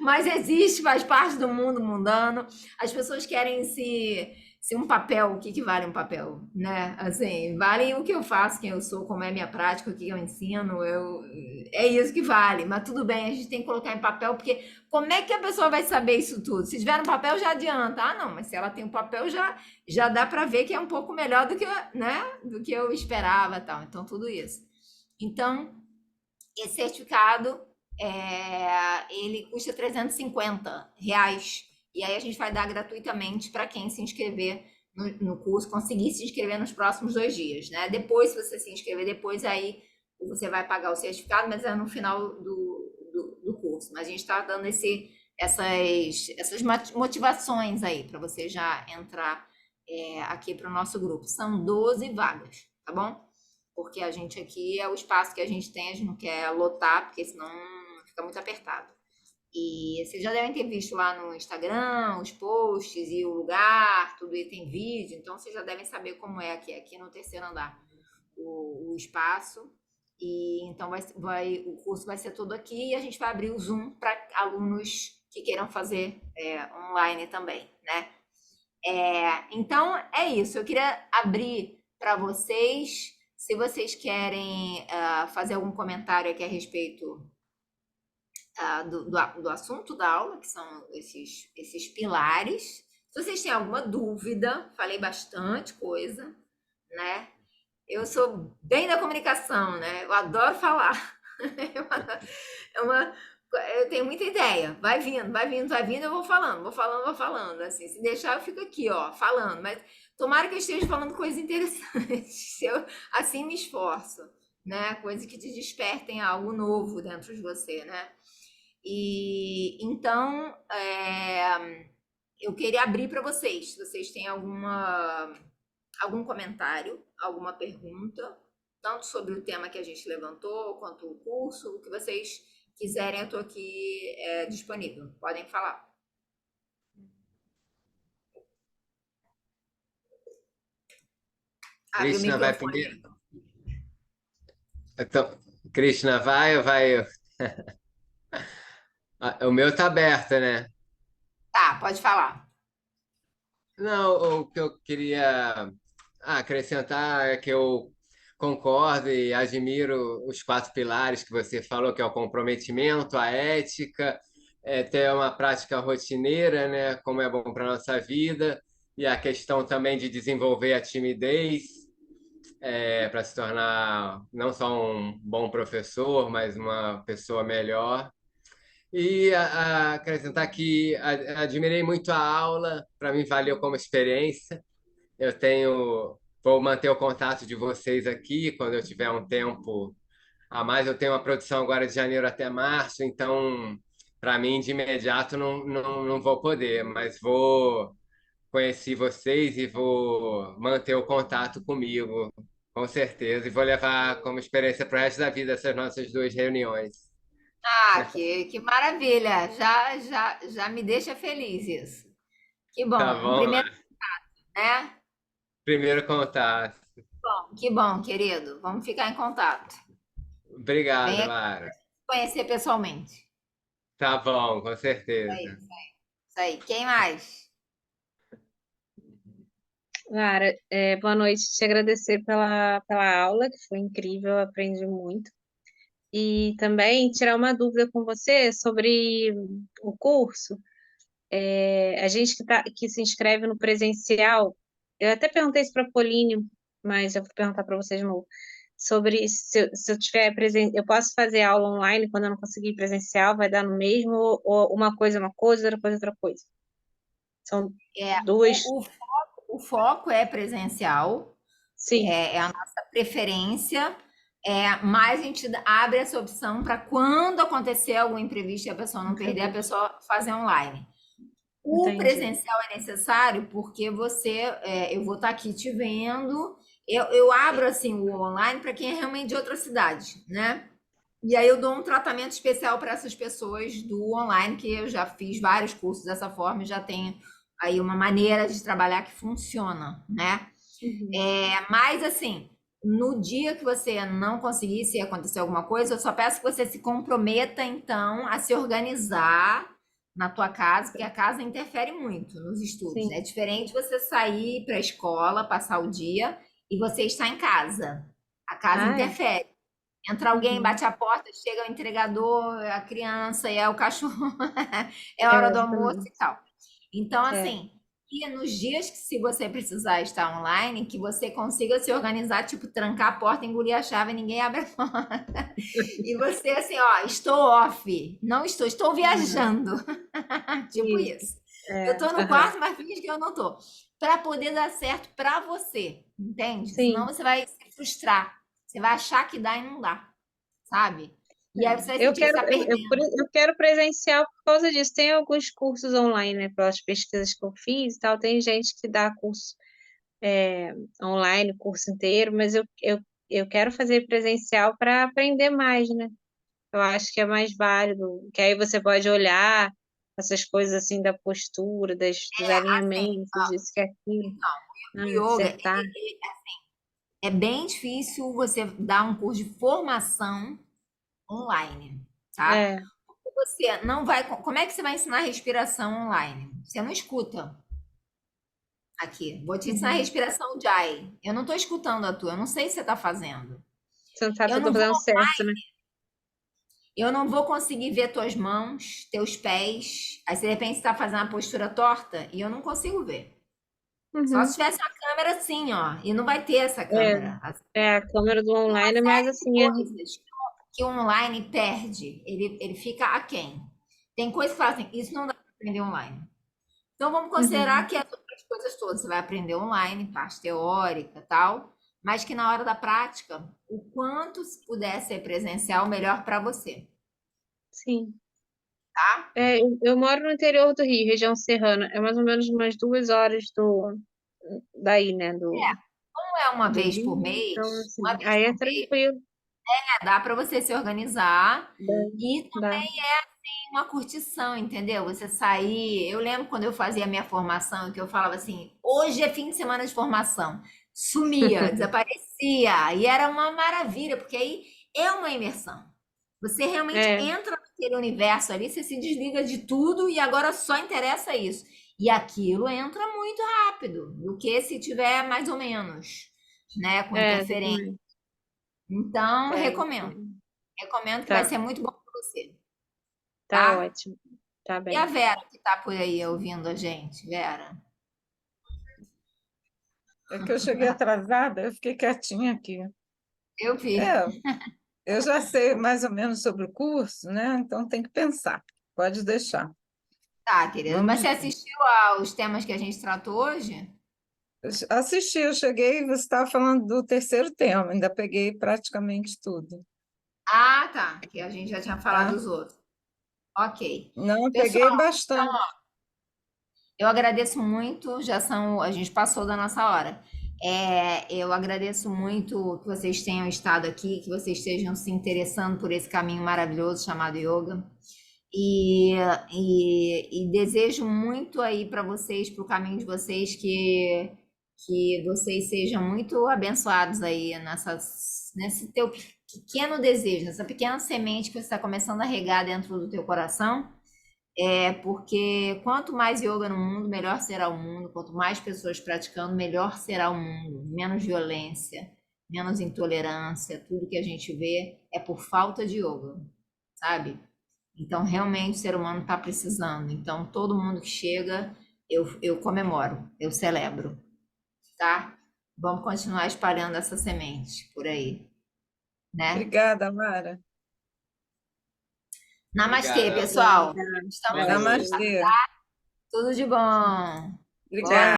Mas existe, faz parte do mundo mundano. As pessoas querem se um papel, o que que vale um papel, né? Assim, vale o que eu faço, quem eu sou, como é a minha prática, o que eu ensino, é isso que vale. Mas tudo bem, a gente tem que colocar em papel, porque como é que a pessoa vai saber isso tudo? Se tiver no papel, já adianta. Ah, não, mas se ela tem o papel, já dá para ver que é um pouco melhor do que, né, do que eu esperava, tal. Então, tudo isso. Então, esse certificado, ele custa R$ 350. E aí a gente vai dar gratuitamente para quem se inscrever no curso, conseguir se inscrever nos próximos 2 dias, né? Depois, se você se inscrever depois, aí você vai pagar o certificado, mas é no final do curso. Mas a gente está dando essas motivações aí para você já entrar aqui para o nosso grupo. São 12 vagas, tá bom? Porque a gente aqui é o espaço que a gente tem, a gente não quer lotar, porque senão fica muito apertado. E vocês já devem ter visto lá no Instagram os posts e o lugar, tudo aí tem vídeo, então vocês já devem saber como é aqui no terceiro andar o espaço. E então o curso vai ser todo aqui e a gente vai abrir o Zoom para alunos que queiram fazer online também, né? Então é isso. Eu queria abrir para vocês, se vocês querem fazer algum comentário aqui a respeito do assunto da aula, que são esses pilares. Se vocês têm alguma dúvida, falei bastante coisa, né? Eu sou bem da comunicação, né? Eu adoro falar. É uma, eu tenho muita ideia. Vai vindo, vai vindo, vai vindo, eu vou falando, vou falando, vou falando. Assim, se deixar, eu fico aqui, ó, falando. Mas tomara que eu esteja falando coisas interessantes. Eu assim me esforço, né? Coisas que te despertem algo novo dentro de você, né? E então, eu queria abrir para vocês. Se vocês têm algum comentário, alguma pergunta, tanto sobre o tema que a gente levantou, quanto o curso, o que vocês quiserem, eu estou aqui disponível. Podem falar. Abre o Krishna vai microfone primeiro. aí. Então, Krishna vai ou vai eu? O meu tá aberto, né? Tá, pode falar. Não, o que eu queria acrescentar é que eu concordo e admiro os 4 pilares que você falou, que é o comprometimento, a ética, ter uma prática rotineira, né, como é bom para a nossa vida, e a questão também de desenvolver a timidez, para se tornar não só um bom professor, mas uma pessoa melhor. E acrescentar que admirei muito a aula, para mim valeu como experiência. Vou manter o contato de vocês aqui quando eu tiver um tempo a mais. Eu tenho uma produção agora de janeiro até março, então para mim de imediato não vou poder, mas vou conhecer vocês e vou manter o contato comigo, com certeza, e vou levar como experiência para o resto da vida essas nossas 2 reuniões. Ah, que maravilha! Já me deixa feliz isso. Que Tá bom. Um bom? primeiro, né? Primeiro contato. Bom, que bom, querido. Vamos ficar em contato. Obrigado, Venha Lara. conhecer pessoalmente. Tá bom, com É certeza. isso aí. Isso aí. Quem mais? Lara, boa noite. Te agradecer pela aula, que foi incrível, eu aprendi muito. E também tirar uma dúvida com você sobre o curso. A gente que se inscreve no presencial, eu até perguntei isso para a Pauline, mas eu vou perguntar para você de novo, sobre se eu tiver eu posso fazer aula online quando eu não conseguir ir presencial, vai dar no mesmo, ou uma coisa, outra coisa, outra coisa. São É, duas, o foco é presencial, sim, é a nossa preferência, mais a gente abre essa opção para quando acontecer algum imprevisto e a pessoa não perder, a pessoa fazer online. O Entendi. presencial é necessário porque eu vou estar aqui te vendo, eu abro assim o online para quem é realmente de outra cidade, né? E aí eu dou um tratamento especial para essas pessoas do online, que eu já fiz vários cursos dessa forma e já tenho aí uma maneira de trabalhar que funciona, né? Uhum. Mas assim, no dia que você não conseguir, se acontecer alguma coisa, eu só peço que você se comprometa, então, a se organizar na tua casa, porque a casa interfere muito nos estudos. É Sim. diferente você sair para a escola, passar o dia, e você estar em casa. A casa Ah, é? interfere. Entra alguém, Uhum. bate a porta, chega o entregador, a criança e é o cachorro, é É, hora do almoço e exatamente. tal. Então, É. assim, e nos dias que se você precisar estar online, que você consiga se organizar, tipo, trancar a porta, engolir a chave e ninguém abre a porta. E você, assim, ó, estou off, não estou, estou Uhum. viajando. Tipo Isso. isso. Eu É. tô no Aham. quarto, mas finge que eu não tô. Para poder dar certo para você, entende? Senão Sim. você vai se frustrar. Você vai achar que dá e não dá, sabe? E aí você vai Eu sentir que quero, está perdendo. eu quero presencial por causa disso. Tem alguns cursos online, né, pelas pesquisas que eu fiz e tal. Tem gente que dá curso online, curso inteiro, mas eu quero fazer presencial para aprender mais, né? Eu acho que é mais válido, que aí você pode olhar essas coisas assim da postura, dos Assim, alinhamentos, isso que é aquilo, então, né, o yoga acertar. é bem difícil você dar um curso de formação online, tá? É. Você não vai. Como é que você vai ensinar respiração online? Você não escuta aqui. Vou te ensinar Uhum. respiração Jai. Eu não estou escutando a tua, eu não sei se você está fazendo. Você não sabe se Eu eu tô não vou, fazendo certo, né? eu não vou conseguir ver tuas mãos, teus pés. Aí, se de repente, você está fazendo uma postura torta e eu não consigo ver. Só se Uhum. tivesse uma câmera assim, ó. E não vai ter essa É, câmera. a câmera do Tem uma online é mais série de assim, coisas que o online perde. Ele fica aquém. Tem coisas que falam assim, isso não dá para aprender online. Então, vamos considerar uhum. que as outras coisas todas você vai aprender online, parte teórica e tal, mas que na hora da prática, o quanto se puder ser presencial, melhor para você, Sim. tá? É, eu moro no interior do Rio, região serrana. É mais ou menos umas 2 horas daí, né? Não é Do Rio. Então, uma assim, vez aí é por mês, tranquilo. dá para você se organizar Dá, e dá. uma curtição, entendeu? Você sair. Eu lembro quando eu fazia a minha formação, que eu falava assim: hoje é fim de semana de formação. Sumia, desaparecia. E era uma maravilha, porque aí é uma imersão. Você realmente É, entra naquele universo ali, você se desliga de tudo e agora só interessa isso. E aquilo entra muito rápido, do que se tiver mais ou menos, né, com interferência. exatamente. Então, É, recomendo. Recomendo que vai tá, ser muito bom para você, tá tá? ótimo. Tá E a bem. Vera que tá por aí ouvindo a gente, Vera? É que eu cheguei atrasada, eu fiquei quietinha aqui. Eu vi. É, eu já sei mais ou menos sobre o curso, né? Então tem que pensar. Pode deixar. Tá, querida. Mas Vamos. você assistiu aos temas que a gente tratou hoje? Assisti, eu cheguei e você estava falando do terceiro tema, ainda peguei praticamente tudo, Ah, tá. Que a gente já tinha falado tá? dos outros. Ok. Não, eu peguei Pessoal, bastante. eu agradeço muito. A gente passou da nossa hora. Eu agradeço muito que vocês tenham estado aqui, que vocês estejam se interessando por esse caminho maravilhoso chamado yoga. E, e desejo muito aí para vocês, para o caminho de vocês, que vocês sejam muito abençoados aí nesse teu pequeno desejo, nessa pequena semente que você está começando a regar dentro do teu coração. Porque quanto mais yoga no mundo, melhor será o mundo. Quanto mais pessoas praticando, melhor será o mundo. Menos violência, menos intolerância. Tudo que a gente vê é por falta de yoga, sabe? Então, realmente, o ser humano está precisando. Então, todo mundo que chega, eu comemoro, eu celebro, tá? Vamos continuar espalhando essa semente por aí, né? Obrigada, Mara. Namastê, Obrigado. pessoal. Obrigada. Estamos Boa aqui. noite. Namastê. Tudo de bom. Obrigada. Boa